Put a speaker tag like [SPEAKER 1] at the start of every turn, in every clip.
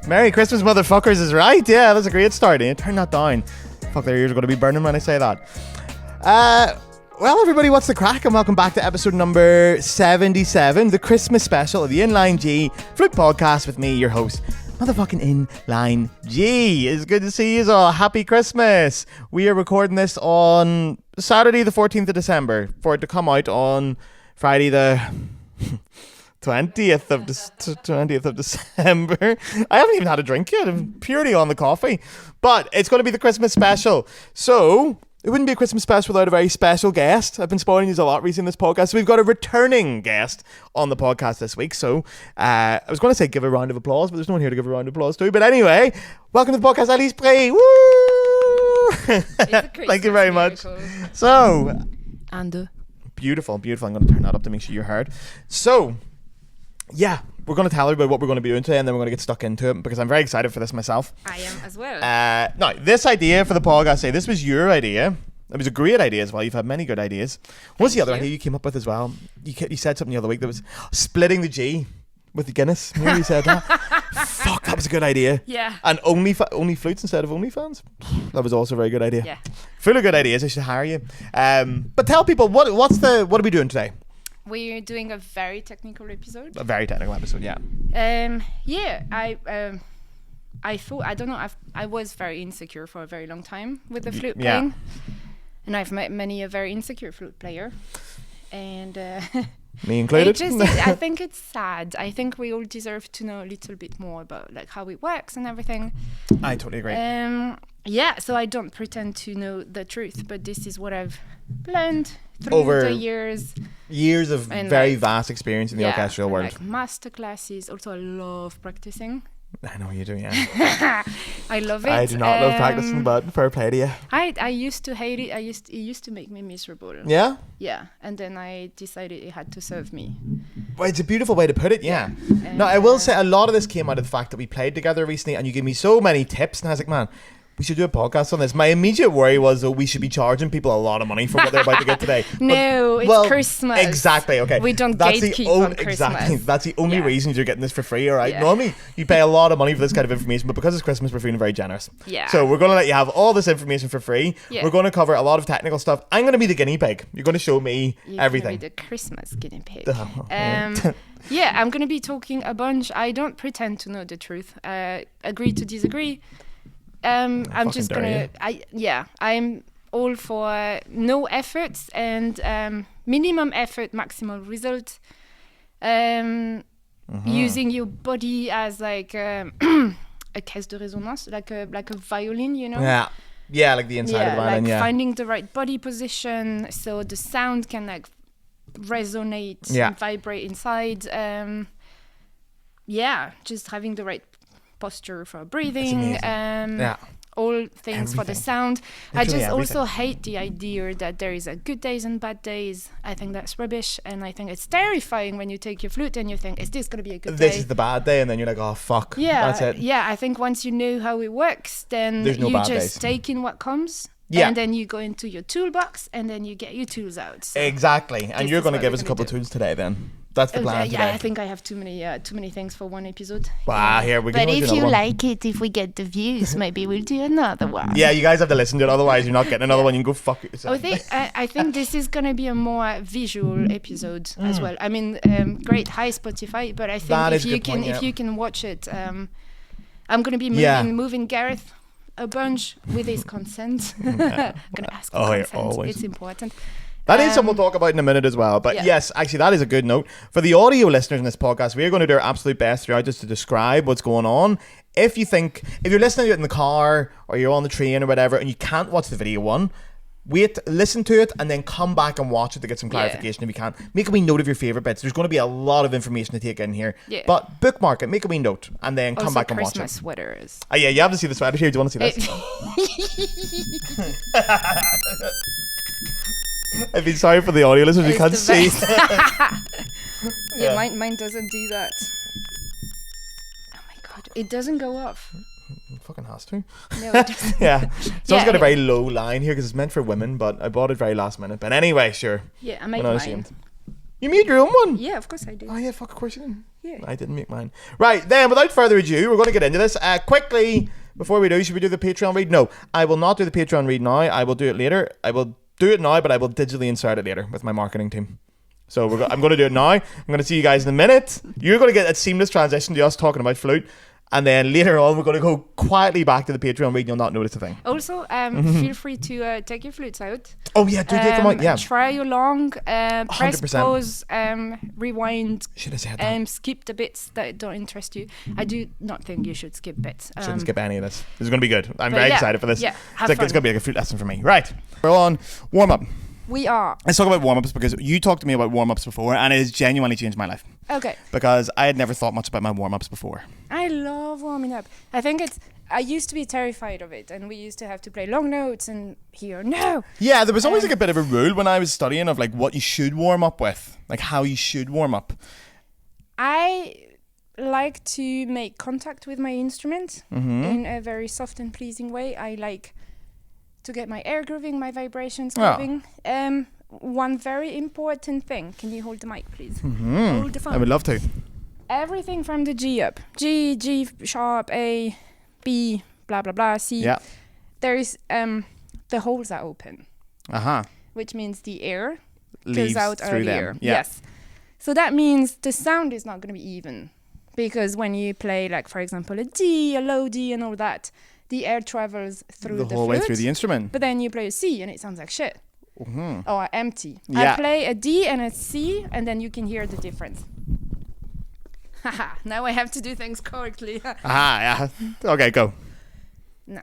[SPEAKER 1] Merry Christmas, motherfuckers is right. Yeah, that's a great start. Turn that down. Fuck, their ears are going to be burning when I say that. Well, everybody, what's the crack? And welcome back to episode number 77, the Christmas special of the Inline G Flute podcast with me, your host, motherfucking Inline G. It's good to see you all. Happy Christmas. We are recording this on Saturday, the 14th of December, for it to come out on Friday, the 20th of December. I haven't even had a drink yet. I'm purely on the coffee. But it's going to be the Christmas special. So it wouldn't be a Christmas special without a very special guest. I've been spoiling you a lot recently in this podcast. So we've got a returning guest on the podcast this week. So I was going to say give a round of applause, but there's no one here to give a round of applause to. But anyway, welcome to the podcast, Alice Brie. Woo! Thank you very much. So, and beautiful. I'm going to turn that up to make sure you're heard. So, yeah, we're going to tell everybody what we're going to be doing today, and then we're going to get stuck into it because I'm very excited for this myself.
[SPEAKER 2] I am as well.
[SPEAKER 1] Now, this idea for the podcast, this was your idea. It was a great idea as well. You've had many good ideas. What was the other idea you came up with as well? You said something the other week that was splitting the G with the Guinness. Maybe you said that. Fuck, that was a good idea.
[SPEAKER 2] Yeah.
[SPEAKER 1] And only flutes instead of OnlyFans. That was also a very good idea.
[SPEAKER 2] Yeah.
[SPEAKER 1] Full of good ideas. I should hire you. But tell people what are we doing today?
[SPEAKER 2] We're doing a very technical episode.
[SPEAKER 1] A very technical episode, yeah.
[SPEAKER 2] I thought, I don't know, I was very insecure for a very long time with the flute playing. And I've met many a very insecure flute player. And
[SPEAKER 1] me included.
[SPEAKER 2] I think it's sad. I think we all deserve to know a little bit more about like how it works and everything.
[SPEAKER 1] I totally agree.
[SPEAKER 2] So I don't pretend to know the truth, but this is what I've learned through the years of
[SPEAKER 1] very vast experience in the orchestral world.
[SPEAKER 2] Like master classes. Also, I love practicing.
[SPEAKER 1] I know you do, yeah.
[SPEAKER 2] I love it.
[SPEAKER 1] I do not love practicing, but fair play to you.
[SPEAKER 2] I used to hate it. It used to make me miserable.
[SPEAKER 1] Yeah?
[SPEAKER 2] Yeah, and then I decided it had to serve me.
[SPEAKER 1] Well, it's a beautiful way to put it, yeah. Now, I will say a lot of this came out of the fact that we played together recently and you gave me so many tips, and I was like, man, we should do a podcast on this. My immediate worry was that we should be charging people a lot of money for what they're about to get today.
[SPEAKER 2] No, it's Christmas.
[SPEAKER 1] Exactly, okay.
[SPEAKER 2] We don't gatekeep on Christmas.
[SPEAKER 1] Exactly. That's the only reason you're getting this for free, all right? Yeah. Normally, you pay a lot of money for this kind of information, but because it's Christmas, we're feeling very generous.
[SPEAKER 2] Yeah.
[SPEAKER 1] So we're going to let you have all this information for free.
[SPEAKER 2] Yeah.
[SPEAKER 1] We're going to cover a lot of technical stuff. I'm going to be the guinea pig. You're going to show me everything.
[SPEAKER 2] You're going to be the Christmas guinea pig. Yeah, I'm going to be talking a bunch. I don't pretend to know the truth. Agree to disagree. I'm just gonna. I'm all for no efforts and minimum effort, maximal result. Using your body as like a caisse de résonance, like a violin, you know.
[SPEAKER 1] Yeah, like the inside of the violin.
[SPEAKER 2] Like finding the right body position so the sound can like resonate and vibrate inside. Just having the right posture for breathing, all things for the sound. I just also hate the idea that there is a good days and bad days. I think that's rubbish, and I think it's terrifying when you take your flute and you think, is this going to be a good day?
[SPEAKER 1] This is the bad day, and then you're like, oh fuck, that's it.
[SPEAKER 2] Yeah, I think once you know how it works, then you just take in what comes. Yeah. And then you go into your toolbox and then you get your tools out. So
[SPEAKER 1] exactly. And you're going to give us a couple of tools today then. That's the plan today.
[SPEAKER 2] I think I have too many things for one episode.
[SPEAKER 1] Wow, here we go.
[SPEAKER 2] But if you like it, if we get the views, maybe we'll do another one.
[SPEAKER 1] Yeah, you guys have to listen to it. Otherwise, you're not getting another one. You can go fuck yourself.
[SPEAKER 2] I think this is going to be a more visual episode as well. I mean, great. Hi, Spotify. But I think if you can watch it, I'm going to be moving Gareth a bunch with his consent. I'm going to ask for consent. It's important.
[SPEAKER 1] That is something we'll talk about in a minute as well. But yes, actually, that is a good note. For the audio listeners in this podcast, we are going to do our absolute best throughout just to describe what's going on. If you're listening to it in the car or you're on the train or whatever and you can't watch the video one, wait, listen to it, and then come back and watch it to get some clarification if you can. Make a wee note of your favourite bits. There's going to be a lot of information to take in here. Yeah. But bookmark it, make a wee note, and then come back and watch it.
[SPEAKER 2] Christmas sweaters.
[SPEAKER 1] Oh yeah, you have to see the sweaters here. Do you want to see this? I feel sorry for the audio listeners, you can't see.
[SPEAKER 2] Mine doesn't do that. Oh my god, it doesn't go off.
[SPEAKER 1] It fucking has to.
[SPEAKER 2] No, it doesn't.
[SPEAKER 1] Yeah. So it's got a very low line here because it's meant for women, but I bought it very last minute. But anyway, sure.
[SPEAKER 2] Yeah, I made mine.
[SPEAKER 1] You made your own one?
[SPEAKER 2] Yeah, of course I did.
[SPEAKER 1] Oh yeah, fuck, of course you did.
[SPEAKER 2] Yeah.
[SPEAKER 1] I didn't make mine. Right, then, without further ado, we're going to get into this. Quickly, before we do, should we do the Patreon read? No, I will not do the Patreon read now. I will do it later. I will do it now, but I will digitally insert it later with my marketing team. So I'm going to do it now. I'm going to see you guys in a minute. You're going to get a seamless transition to us talking about Flute. And then later on, we're going to go quietly back to the Patreon read. You'll not notice a thing.
[SPEAKER 2] Also, feel free to take your flutes out.
[SPEAKER 1] Oh, yeah, do take them out. Yeah.
[SPEAKER 2] Try along, press
[SPEAKER 1] 100%.
[SPEAKER 2] pause, rewind,
[SPEAKER 1] Should have said that.
[SPEAKER 2] skip the bits that don't interest you. I do not think you should skip bits.
[SPEAKER 1] Shouldn't skip any of this. This is going to be good. I'm very excited for this.
[SPEAKER 2] Yeah,
[SPEAKER 1] It's going to be like a flute lesson for me. Right. We're on warm-up.
[SPEAKER 2] We are.
[SPEAKER 1] Let's talk about warm-ups because you talked to me about warm-ups before and it has genuinely changed my life.
[SPEAKER 2] Okay.
[SPEAKER 1] Because I had never thought much about my warm-ups before.
[SPEAKER 2] I love warming up. I think I used to be terrified of it, and we used to have to play long notes and hear no.
[SPEAKER 1] Yeah, there was always like a bit of a rule when I was studying of like what you should warm up with, like how you should warm up.
[SPEAKER 2] I like to make contact with my instrument in a very soft and pleasing way. I like to get my air grooving, my vibrations grooving. One very important thing. Can you hold the mic, please? Hold the phone.
[SPEAKER 1] I would love to.
[SPEAKER 2] Everything from the G up. G sharp, A, B, blah, blah, blah, C.
[SPEAKER 1] Yeah.
[SPEAKER 2] There is, the holes are open. Which means the air goes out
[SPEAKER 1] through
[SPEAKER 2] earlier.
[SPEAKER 1] them. Yeah.
[SPEAKER 2] Yes. So that means the sound is not going to be even. Because when you play, like, for example, a D, a low D and all that, the air travels through the
[SPEAKER 1] whole
[SPEAKER 2] flute,
[SPEAKER 1] way through the instrument.
[SPEAKER 2] But then you play a C and it sounds like shit. Or empty.
[SPEAKER 1] Yeah.
[SPEAKER 2] I play a D and a C and then you can hear the difference. Haha, now I have to do things correctly.
[SPEAKER 1] Yeah. Okay, go.
[SPEAKER 2] Nah.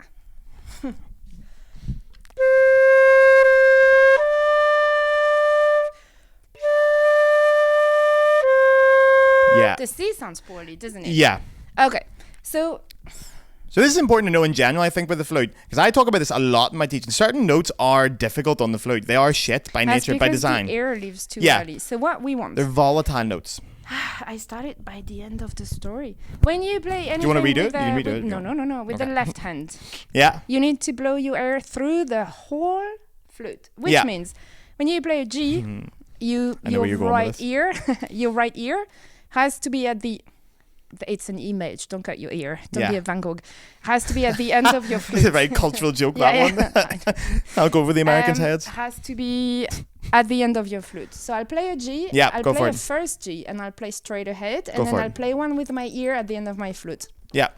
[SPEAKER 1] Yeah.
[SPEAKER 2] The C sounds poorly, doesn't it?
[SPEAKER 1] Yeah.
[SPEAKER 2] Okay, so
[SPEAKER 1] this is important to know in general, I think, with the flute. Because I talk about this a lot in my teaching. Certain notes are difficult on the flute. They are shit by nature, by design.
[SPEAKER 2] The air leaves too
[SPEAKER 1] Yeah.
[SPEAKER 2] early. So what we want...
[SPEAKER 1] They're volatile notes.
[SPEAKER 2] I started by the end of the story. When you play anything...
[SPEAKER 1] Do you want to redo it?
[SPEAKER 2] with
[SPEAKER 1] You can redo it.
[SPEAKER 2] No. With the left hand.
[SPEAKER 1] Yeah.
[SPEAKER 2] You need to blow your air through the whole flute. Which means, when you play a G, your right ear... your right ear has to be at the... It's an image. Don't cut your ear. Don't be a Van Gogh. Has to be at the end of your flute.
[SPEAKER 1] It's a very cultural joke, that one. I'll go over the Americans' heads.
[SPEAKER 2] Has to be at the end of your flute. So I'll play a G.
[SPEAKER 1] Yeah,
[SPEAKER 2] I'll
[SPEAKER 1] go
[SPEAKER 2] play
[SPEAKER 1] for
[SPEAKER 2] a
[SPEAKER 1] it.
[SPEAKER 2] first G and I'll play straight ahead. And then I'll play one with my ear at the end of my flute.
[SPEAKER 1] Yeah.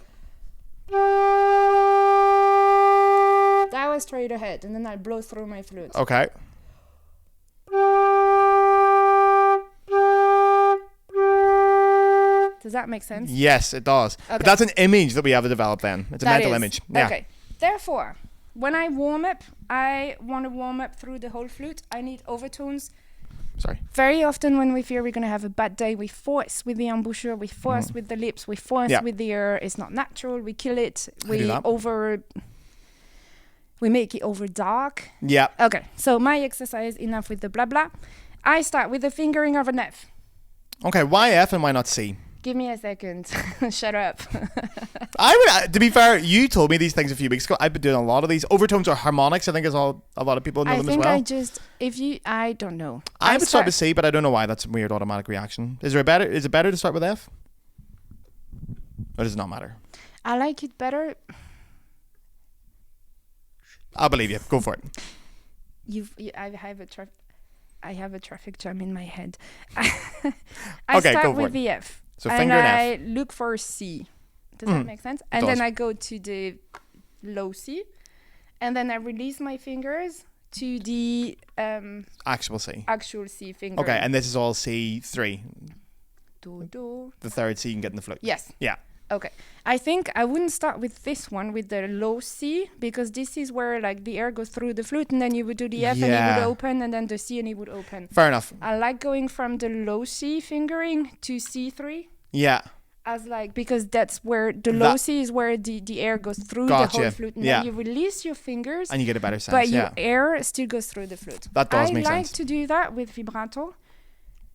[SPEAKER 2] That was straight ahead. And then I'll blow through my flute.
[SPEAKER 1] Okay.
[SPEAKER 2] Does that make sense?
[SPEAKER 1] Yes, it does.
[SPEAKER 2] Okay.
[SPEAKER 1] But that's an image that we have to develop then. It's a mental image. Yeah.
[SPEAKER 2] Okay. Therefore, when I warm up, I want to warm up through the whole flute. I need overtones.
[SPEAKER 1] Sorry.
[SPEAKER 2] Very often when we fear we're going to have a bad day, we force with the embouchure, we force with the lips, we force with the air. It's not natural. We kill it. We make it over dark.
[SPEAKER 1] Yeah.
[SPEAKER 2] Okay. So my exercise, enough with the blah blah. I start with the fingering of an F.
[SPEAKER 1] Okay, why F and why not C?
[SPEAKER 2] Give me a second. Shut up.
[SPEAKER 1] To be fair, you told me these things a few weeks ago. I've been doing a lot of these. Overtones or harmonics, I think is all a lot of people know them as well.
[SPEAKER 2] I don't know.
[SPEAKER 1] I would start with C, but I don't know why. That's a weird automatic reaction. Is it better to start with F? Or does it not matter?
[SPEAKER 2] I like it better.
[SPEAKER 1] I'll believe you. Go for it.
[SPEAKER 2] I have a traffic jam in my head.
[SPEAKER 1] I
[SPEAKER 2] start with the F.
[SPEAKER 1] So finger and F.
[SPEAKER 2] I look for C. Does that make sense? And then I go to the low C. And then I release my fingers to the
[SPEAKER 1] actual C.
[SPEAKER 2] Actual C finger.
[SPEAKER 1] Okay, and this is all C3.
[SPEAKER 2] Do.
[SPEAKER 1] The third C you can get in the flute.
[SPEAKER 2] Yes.
[SPEAKER 1] Yeah.
[SPEAKER 2] Okay. I think I wouldn't start with this one, with the low C, because this is where like the air goes through the flute, and then you would do the F and it would open, and then the C and it would open.
[SPEAKER 1] Fair enough.
[SPEAKER 2] I like going from the low C fingering to C3.
[SPEAKER 1] Yeah.
[SPEAKER 2] As like, because that's where the low C is where the air goes through the whole flute, and then you release your fingers,
[SPEAKER 1] and you get a better sense.
[SPEAKER 2] But your air still goes through the flute.
[SPEAKER 1] That does make sense.
[SPEAKER 2] I like to do that with vibrato.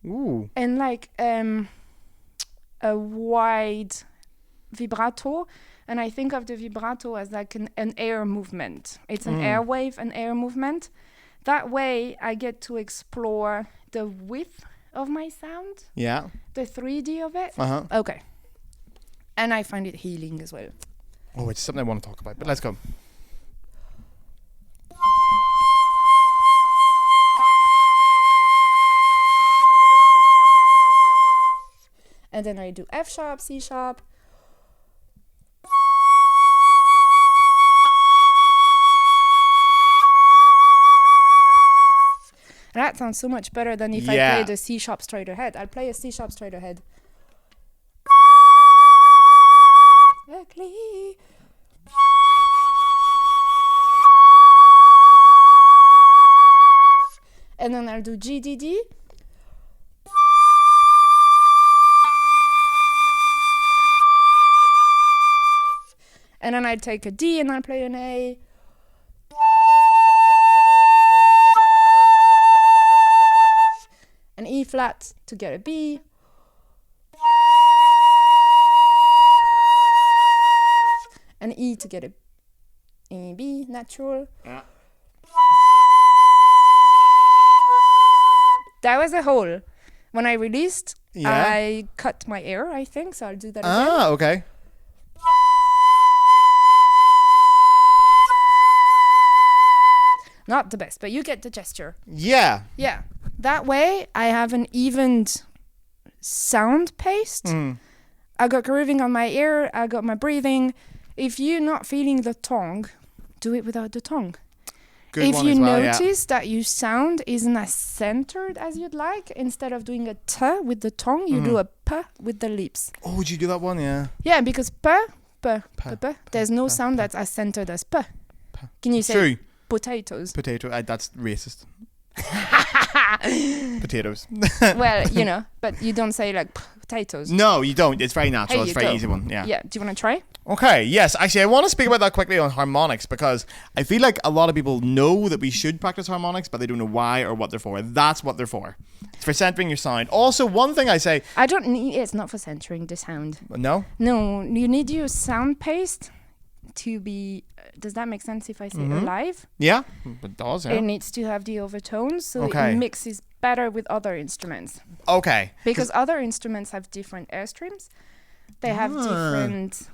[SPEAKER 1] Ooh.
[SPEAKER 2] And like a wide vibrato, and I think of the vibrato as like an air movement. It's an air wave, an air movement. That way I get to explore the width of my sound.
[SPEAKER 1] Yeah.
[SPEAKER 2] The 3D of it.
[SPEAKER 1] Uh-huh.
[SPEAKER 2] Okay. And I find it healing as well.
[SPEAKER 1] Oh, it's something I want to talk about, but let's go.
[SPEAKER 2] And then I do F sharp, C sharp. And that sounds so much better than if I played a C sharp straight ahead. I'll play a C sharp straight ahead. Exactly. And then I'll do G, D, D. And then I'd take a D and I'll play an A. An E flat to get a B. An E to get a B, natural.
[SPEAKER 1] Yeah.
[SPEAKER 2] That was a hole. When I released, I cut my air, I think, so I'll do that again.
[SPEAKER 1] Ah, okay.
[SPEAKER 2] Not the best, but you get the gesture.
[SPEAKER 1] Yeah.
[SPEAKER 2] Yeah. That way, I have an evened sound paste. I got grooving on my ear. I got my breathing. If you're not feeling the tongue, do it without the tongue.
[SPEAKER 1] Good
[SPEAKER 2] if
[SPEAKER 1] one
[SPEAKER 2] you
[SPEAKER 1] as well,
[SPEAKER 2] notice that your sound isn't as centered as you'd like, instead of doing a T with the tongue, you do a P with the lips.
[SPEAKER 1] Oh, would you do that one? Yeah.
[SPEAKER 2] Yeah, because P, there's no sound that's as centered as P. Can you say
[SPEAKER 1] True.
[SPEAKER 2] potatoes?
[SPEAKER 1] Potato. That's racist. Potatoes.
[SPEAKER 2] Well, you know, but you don't say like potatoes.
[SPEAKER 1] No, you don't. It's very natural.
[SPEAKER 2] Hey,
[SPEAKER 1] It's a very easy one. Yeah.
[SPEAKER 2] Yeah. Do you want to try?
[SPEAKER 1] Okay. Yes. Actually, I want to speak about that quickly on harmonics because I feel like a lot of people know that we should practice harmonics, but they don't know why or what they're for. That's what they're for. It's for centering your sound. Also, one thing I say.
[SPEAKER 2] I don't need. It's not for centering the sound.
[SPEAKER 1] No.
[SPEAKER 2] No, you need your sound paste to be. Does that make sense if I say alive?
[SPEAKER 1] Yeah, it does. Yeah.
[SPEAKER 2] It needs to have the overtones, so
[SPEAKER 1] Okay.
[SPEAKER 2] it mixes better with other instruments.
[SPEAKER 1] Okay.
[SPEAKER 2] Because other instruments have different airstreams. They have different.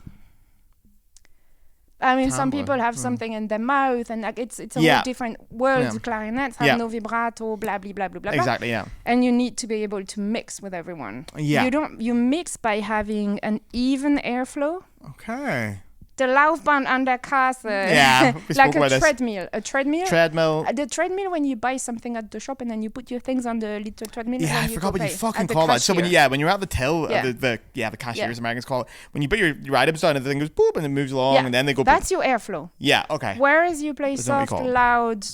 [SPEAKER 2] I mean, some people have something in their mouth, and like it's a whole different world.
[SPEAKER 1] Yeah.
[SPEAKER 2] Clarinets have no vibrato, blah blah blah blah blah.
[SPEAKER 1] Exactly. Yeah.
[SPEAKER 2] And you need to be able to mix with everyone.
[SPEAKER 1] Yeah.
[SPEAKER 2] You mix by having an even airflow.
[SPEAKER 1] Okay.
[SPEAKER 2] The Laufbahn an der Kasse.
[SPEAKER 1] Yeah, we
[SPEAKER 2] like
[SPEAKER 1] spoke about
[SPEAKER 2] a
[SPEAKER 1] this.
[SPEAKER 2] treadmill. A treadmill.
[SPEAKER 1] Treadmill.
[SPEAKER 2] The treadmill when you buy something at the shop and then you put your things on the little treadmill.
[SPEAKER 1] Yeah,
[SPEAKER 2] when
[SPEAKER 1] I
[SPEAKER 2] you
[SPEAKER 1] forgot
[SPEAKER 2] go
[SPEAKER 1] what you
[SPEAKER 2] pay
[SPEAKER 1] fucking
[SPEAKER 2] at the
[SPEAKER 1] call that. So when
[SPEAKER 2] cashier.
[SPEAKER 1] when you're at the till,
[SPEAKER 2] Yeah.
[SPEAKER 1] the cashiers,
[SPEAKER 2] Yeah.
[SPEAKER 1] Americans call it. When you put your items down and the thing goes boop and it moves along and then they go.
[SPEAKER 2] That's your airflow.
[SPEAKER 1] Yeah. Okay.
[SPEAKER 2] Whereas you play
[SPEAKER 1] That's what we
[SPEAKER 2] soft,
[SPEAKER 1] call it.
[SPEAKER 2] loud,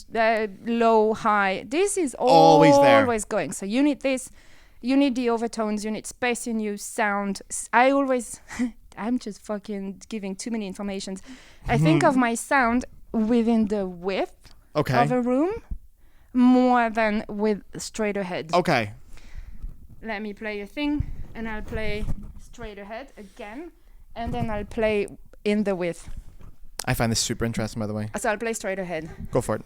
[SPEAKER 2] low, high. This is
[SPEAKER 1] Always there.
[SPEAKER 2] always going. So you need this. You need the overtones. You need space in your sound. I always. I'm just fucking giving too many informations. I think of my sound within the width of a room more than with straight ahead.
[SPEAKER 1] Okay.
[SPEAKER 2] Let me play a thing, and I'll play straight ahead again, and then I'll play in the width.
[SPEAKER 1] I find this super interesting, by the way.
[SPEAKER 2] So I'll play straight ahead.
[SPEAKER 1] Go for it.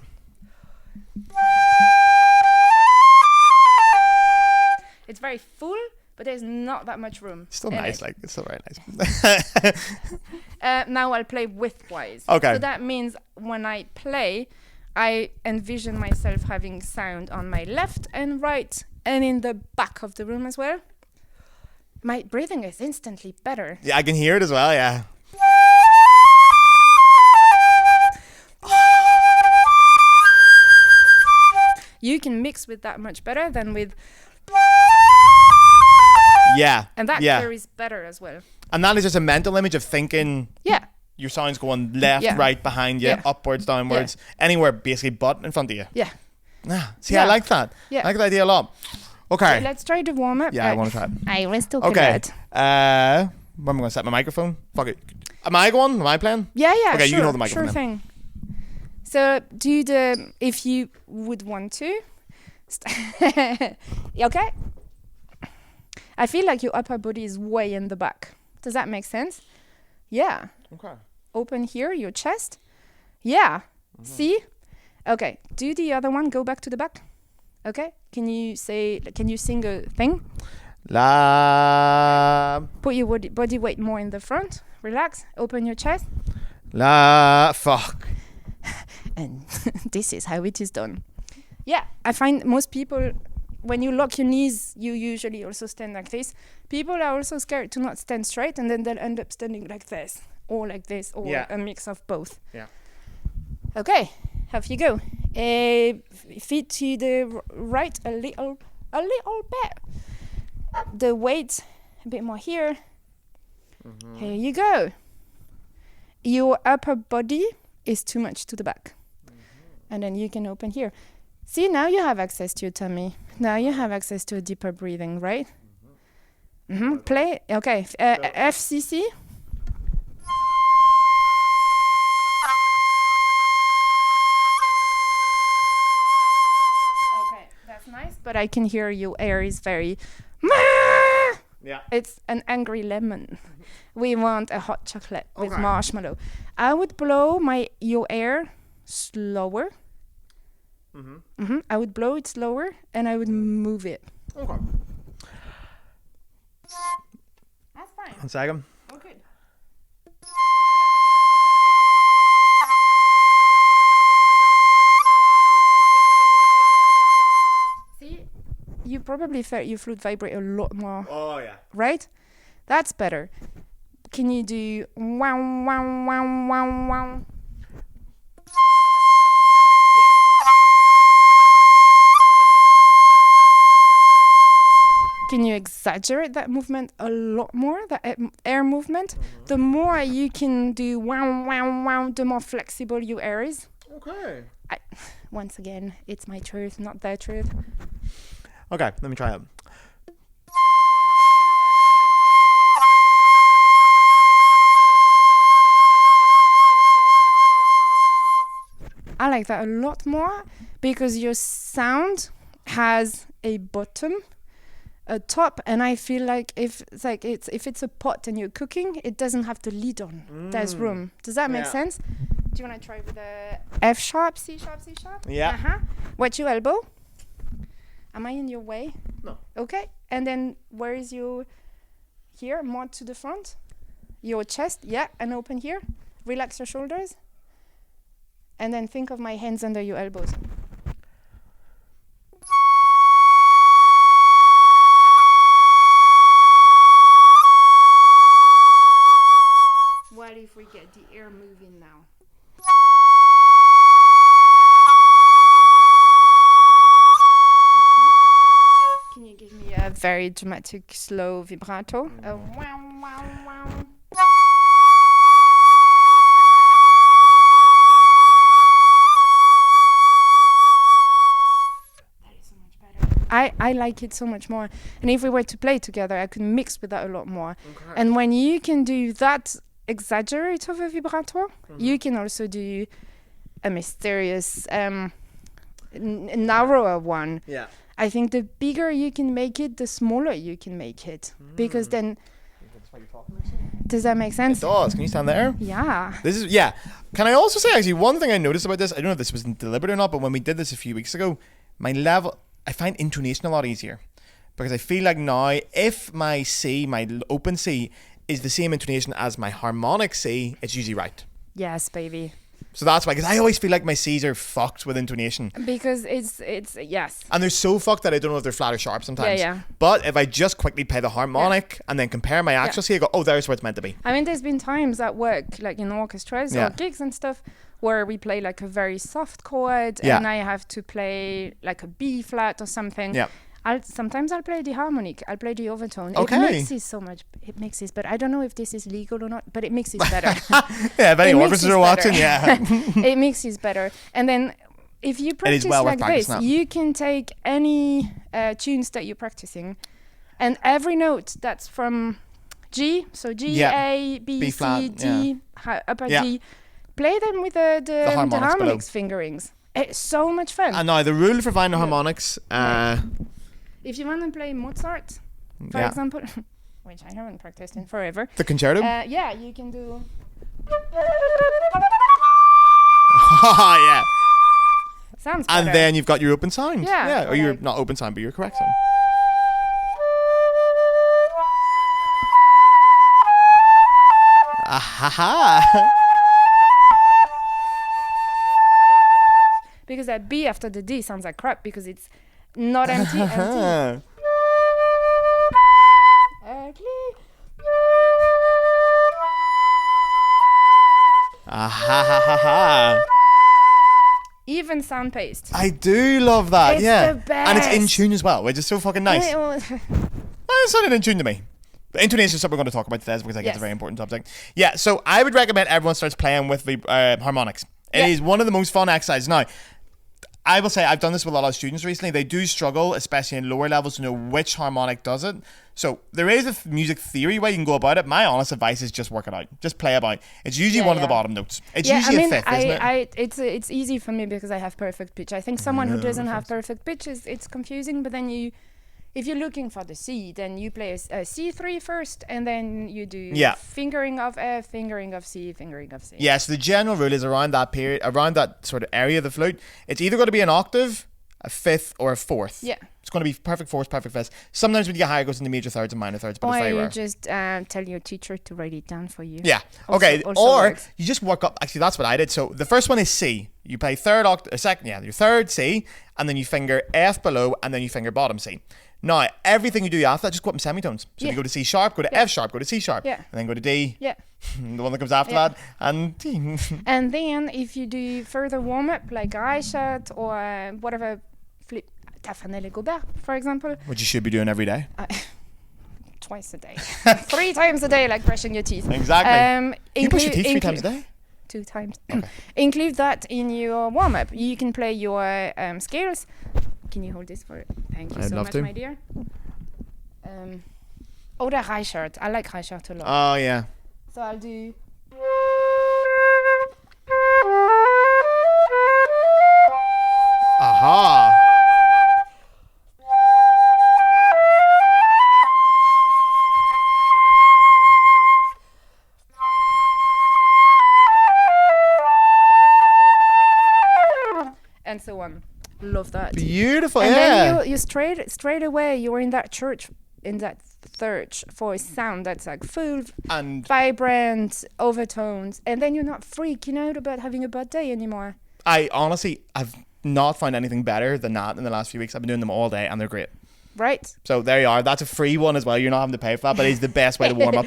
[SPEAKER 2] It's very full, but there's not that much room.
[SPEAKER 1] Still
[SPEAKER 2] in
[SPEAKER 1] nice,
[SPEAKER 2] it.
[SPEAKER 1] like it's still very nice.
[SPEAKER 2] Now I'll play widthwise.
[SPEAKER 1] Okay.
[SPEAKER 2] So that means when I play, I envision myself having sound on my left and right, and in the back of the room as well. My breathing is instantly better.
[SPEAKER 1] Yeah, I can hear it as well. Yeah.
[SPEAKER 2] You can mix with that much better than with.
[SPEAKER 1] Yeah.
[SPEAKER 2] And that
[SPEAKER 1] yeah.
[SPEAKER 2] carries better as well.
[SPEAKER 1] And that is just a mental image of thinking.
[SPEAKER 2] Yeah.
[SPEAKER 1] Your sound's going left,
[SPEAKER 2] Yeah.
[SPEAKER 1] right, behind you,
[SPEAKER 2] Yeah.
[SPEAKER 1] upwards, downwards, anywhere basically but in front of you.
[SPEAKER 2] Yeah.
[SPEAKER 1] Ah, see,
[SPEAKER 2] Yeah.
[SPEAKER 1] I like that.
[SPEAKER 2] Yeah.
[SPEAKER 1] I like that idea a lot. Okay.
[SPEAKER 2] Let's try the warm up.
[SPEAKER 1] Yeah, I want to try it.
[SPEAKER 2] I was talking
[SPEAKER 1] Okay.
[SPEAKER 2] about.
[SPEAKER 1] Where am I going to set my microphone? Fuck it. Am I going? Am I playing?
[SPEAKER 2] Yeah,
[SPEAKER 1] Okay,
[SPEAKER 2] sure.
[SPEAKER 1] you hold the microphone
[SPEAKER 2] Sure
[SPEAKER 1] then.
[SPEAKER 2] thing. So do the, if you would want to. Okay? I feel like your upper body is way in the back. Does that make sense? Yeah.
[SPEAKER 1] Okay.
[SPEAKER 2] Open here, your chest. Yeah. See? Okay. Do the other one. Go back to the back. Okay. Can you sing a thing?
[SPEAKER 1] La.
[SPEAKER 2] Put your body weight more in the front. Relax. Open your chest.
[SPEAKER 1] La. Fuck.
[SPEAKER 2] And this is how it is done. Yeah, I find most people, when you lock your knees, you usually also stand like this. People are also scared to not stand straight, and then they'll end up standing like this, or like this, or a mix of both.
[SPEAKER 1] Yeah.
[SPEAKER 2] Okay, off you go. Feet to the right a little bit. The weight a bit more here. Mm-hmm. Here you go. Your upper body is too much to the back. Mm-hmm. And then you can open here. See, now you have access to your tummy. Now you have access to a deeper breathing, right? Mm-hmm. Mm-hmm. Play. Okay. FCC. Okay, that's nice. But I can hear your air is very... Yeah. It's an angry lemon. We want a hot chocolate with marshmallow. I would blow your air slower. Mm-hmm. Mm-hmm. I would blow it slower and I would move it.
[SPEAKER 1] Okay.
[SPEAKER 2] That's fine.
[SPEAKER 1] 1 second.
[SPEAKER 2] Oh, good. See, you probably felt your flute vibrate a lot more.
[SPEAKER 1] Oh, yeah. Right?
[SPEAKER 2] That's better. Can you do wow, wow, wow, wow, wow? Can you exaggerate that movement a lot more, that air movement? Mm-hmm. The more you can do wow, wow, wow, the more flexible your air is.
[SPEAKER 1] Okay.
[SPEAKER 2] Once again, it's my truth, not their truth.
[SPEAKER 1] Okay, let me try it.
[SPEAKER 2] I like that a lot more because your sound has a bottom, a top, and I feel like if it's a pot and you're cooking, it doesn't have the lid on. There's room. Does that make sense? Do you want to try with a F sharp, C sharp, C sharp?
[SPEAKER 1] Yeah.
[SPEAKER 2] Uh-huh. What's your elbow? Am I in your way?
[SPEAKER 1] No.
[SPEAKER 2] Okay. And then where is your here? More to the front. Your chest. Yeah. And open here. Relax your shoulders. And then think of my hands under your elbows. What if we get the air moving now? Can you give me a very dramatic, slow vibrato? A wow, wow, wow. I like it so much more. And if we were to play together, I could mix with that a lot more. Okay. And when you can do that exaggerate of a vibrato, you can also do a mysterious, narrower one. Yeah. I think the bigger you can make it, the smaller you can make it. Because then... Does that make sense?
[SPEAKER 1] It does. Can you stand there?
[SPEAKER 2] Yeah.
[SPEAKER 1] Can I also say, actually, one thing I noticed about this, I don't know if this was deliberate or not, but when we did this a few weeks ago, my level... I find intonation a lot easier because I feel like now if my C, my open C, is the same intonation as my harmonic C, it's usually right.
[SPEAKER 2] Yes, baby.
[SPEAKER 1] So that's why, because I always feel like my C's are fucked with intonation.
[SPEAKER 2] Because it's yes.
[SPEAKER 1] And they're so fucked that I don't know if they're flat or sharp sometimes.
[SPEAKER 2] Yeah.
[SPEAKER 1] But if I just quickly play the harmonic and then compare my actual C, I go, oh, there's where it's meant to be.
[SPEAKER 2] I mean, there's been times at work, like in orchestras or gigs and stuff, where we play like a very soft chord and I have to play like a B flat or something. Yeah. Sometimes I'll play the harmonic. I'll play the overtone. Okay. It mixes so much. It mixes, but I don't know if this is legal or not, but it mixes better.
[SPEAKER 1] Yeah, if any orchestras are watching,
[SPEAKER 2] It mixes better. And then if you practice like this, you can take any tunes that you're practicing and every note that's from G, so G, A, B C, D, upper G, play them with the harmonics fingerings. It's so much fun.
[SPEAKER 1] And now the rule for finding harmonics.
[SPEAKER 2] If you want to play Mozart, for example, which I haven't practiced in forever.
[SPEAKER 1] The concerto?
[SPEAKER 2] You can do. Sounds better.
[SPEAKER 1] And then you've got your open sound.
[SPEAKER 2] Yeah.
[SPEAKER 1] Or your not open sound, but your correct sound. Ahaha.
[SPEAKER 2] Because that B after the D sounds like crap because it's not empty. Even sound paste.
[SPEAKER 1] I do love that.
[SPEAKER 2] It's
[SPEAKER 1] yeah,
[SPEAKER 2] the best.
[SPEAKER 1] And it's in tune as well, which is so fucking nice. It sounded in tune to me. But intonation is something we're going to talk about today because I think it's a very important subject. Yeah, so I would recommend everyone starts playing with harmonics. It is one of the most fun exercises. Now, I will say I've done this with a lot of students recently. They do struggle, especially in lower levels, to know which harmonic does it. So there is a music theory way you can go about it. My honest advice is just work it out. Just play about. It's usually one of the bottom notes. It's usually a fifth, isn't it?
[SPEAKER 2] It's easy for me because I have perfect pitch. I think someone who doesn't have perfect pitch it's confusing. But then if you're looking for the C, then you play a C3 first, and then you do fingering of F, fingering of C, fingering of C.
[SPEAKER 1] Yeah, so the general rule is around that period, around that sort of area of the flute, it's either going to be an octave, a fifth, or a fourth.
[SPEAKER 2] Yeah.
[SPEAKER 1] It's going to be perfect fourth, perfect fifth. Sometimes when you get higher, it goes into major thirds and minor thirds, but it's very rare.
[SPEAKER 2] Or you just tell your teacher to write it down for you.
[SPEAKER 1] Yeah.
[SPEAKER 2] Also
[SPEAKER 1] or
[SPEAKER 2] works.
[SPEAKER 1] you just work up. Actually, that's what I did. So the first one is C. You play third octave, your third C, and then you finger F below, and then you finger bottom C. Now, everything you do after that, just go up in semitones. So if you go to C sharp, go to F sharp, go to C sharp, and then go to D.
[SPEAKER 2] Yeah.
[SPEAKER 1] The one that comes after that, and D.
[SPEAKER 2] And then if you do further warm up, like Reichert or whatever, Diaphragm Gobert, for example.
[SPEAKER 1] Which you should be doing every day.
[SPEAKER 2] Twice a day. 3 times a day, like brushing your teeth.
[SPEAKER 1] Exactly. You brush your teeth 3 times a day?
[SPEAKER 2] 2 times.
[SPEAKER 1] Okay.
[SPEAKER 2] Include that in your warm up. You can play your scales. Can you hold this for it? Thank you so much, my dear. Or the Reichert. I like Reichert a lot.
[SPEAKER 1] Oh, yeah.
[SPEAKER 2] So I'll do...
[SPEAKER 1] Aha!
[SPEAKER 2] And so on. Love that.
[SPEAKER 1] Beautiful,
[SPEAKER 2] and
[SPEAKER 1] yeah.
[SPEAKER 2] then you straight away you're in that church, in that search for a sound that's like full and vibrant overtones, and then you're not freaking out about having a bad day anymore.
[SPEAKER 1] I honestly have not found anything better than that in the last few weeks. I've been doing them all day and they're great.
[SPEAKER 2] Right.
[SPEAKER 1] So there you are. That's a free one as well. You're not having to pay for that, but it's the best way to warm up.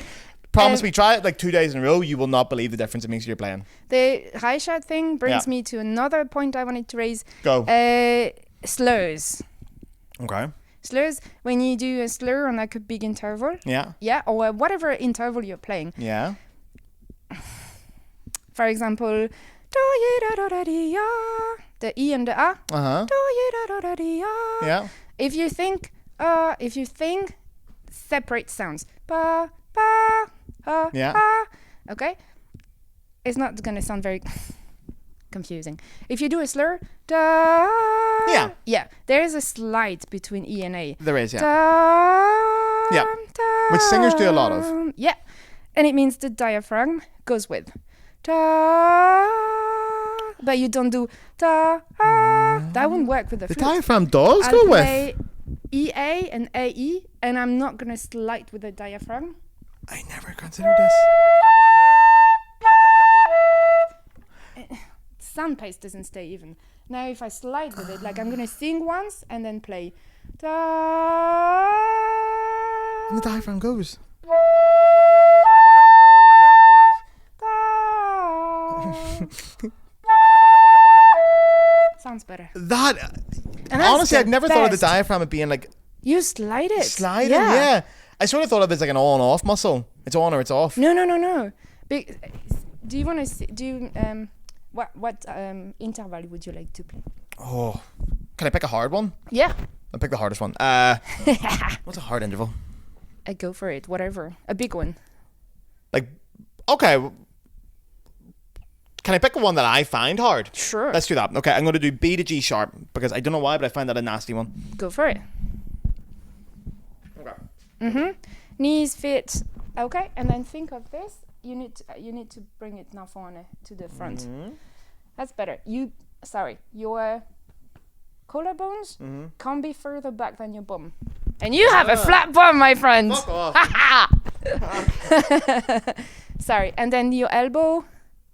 [SPEAKER 1] Promise me, try it like 2 days in a row. You will not believe the difference it makes you're playing.
[SPEAKER 2] The Reichert thing brings me to another point I wanted to raise.
[SPEAKER 1] Go.
[SPEAKER 2] Slurs.
[SPEAKER 1] Okay.
[SPEAKER 2] Slurs, when you do a slur on like a big interval.
[SPEAKER 1] Yeah.
[SPEAKER 2] Yeah, or whatever interval you're playing.
[SPEAKER 1] Yeah.
[SPEAKER 2] For example, the E and the A.
[SPEAKER 1] Uh-huh. Yeah.
[SPEAKER 2] If you think separate sounds. Ba, ba, okay? It's not going to sound very confusing. If you do a slur, da. Yeah, there is a slide between E and A.
[SPEAKER 1] There is, yeah.
[SPEAKER 2] Da,
[SPEAKER 1] yeah.
[SPEAKER 2] da,
[SPEAKER 1] which singers do a lot of.
[SPEAKER 2] Yeah. And it means the diaphragm goes with da. But you don't do da. That wouldn't work with the flute.
[SPEAKER 1] The diaphragm does go with
[SPEAKER 2] EA and AE, and I'm not going to slide with the diaphragm.
[SPEAKER 1] I never considered this.
[SPEAKER 2] Sound pace doesn't stay even. Now if I slide with it, like I'm going to sing once and then play. Da.
[SPEAKER 1] And the diaphragm goes.
[SPEAKER 2] Sounds better.
[SPEAKER 1] That, honestly, I've never thought of the diaphragm as being like...
[SPEAKER 2] You slide it.
[SPEAKER 1] Slide it, yeah. I sort of thought of it as like an on-off muscle. It's on or it's off.
[SPEAKER 2] No. Do you want to do what interval would you like to play?
[SPEAKER 1] Oh, can I pick a hard one?
[SPEAKER 2] Yeah.
[SPEAKER 1] I'll pick the hardest one. What's a hard interval?
[SPEAKER 2] Go for it. Whatever. A big one.
[SPEAKER 1] Like, okay. Can I pick one that I find hard?
[SPEAKER 2] Sure.
[SPEAKER 1] Let's do that. Okay, I'm going to do B to G sharp because I don't know why, but I find that a nasty one.
[SPEAKER 2] Go for it.
[SPEAKER 1] Okay.
[SPEAKER 2] Knees, feet. Okay, and then think of this. You need to bring it now to the front. That's better. Your collarbones can't be further back than your bum. And you have a flat bum, my friend.
[SPEAKER 1] Fuck off.
[SPEAKER 2] Sorry. And then your elbow.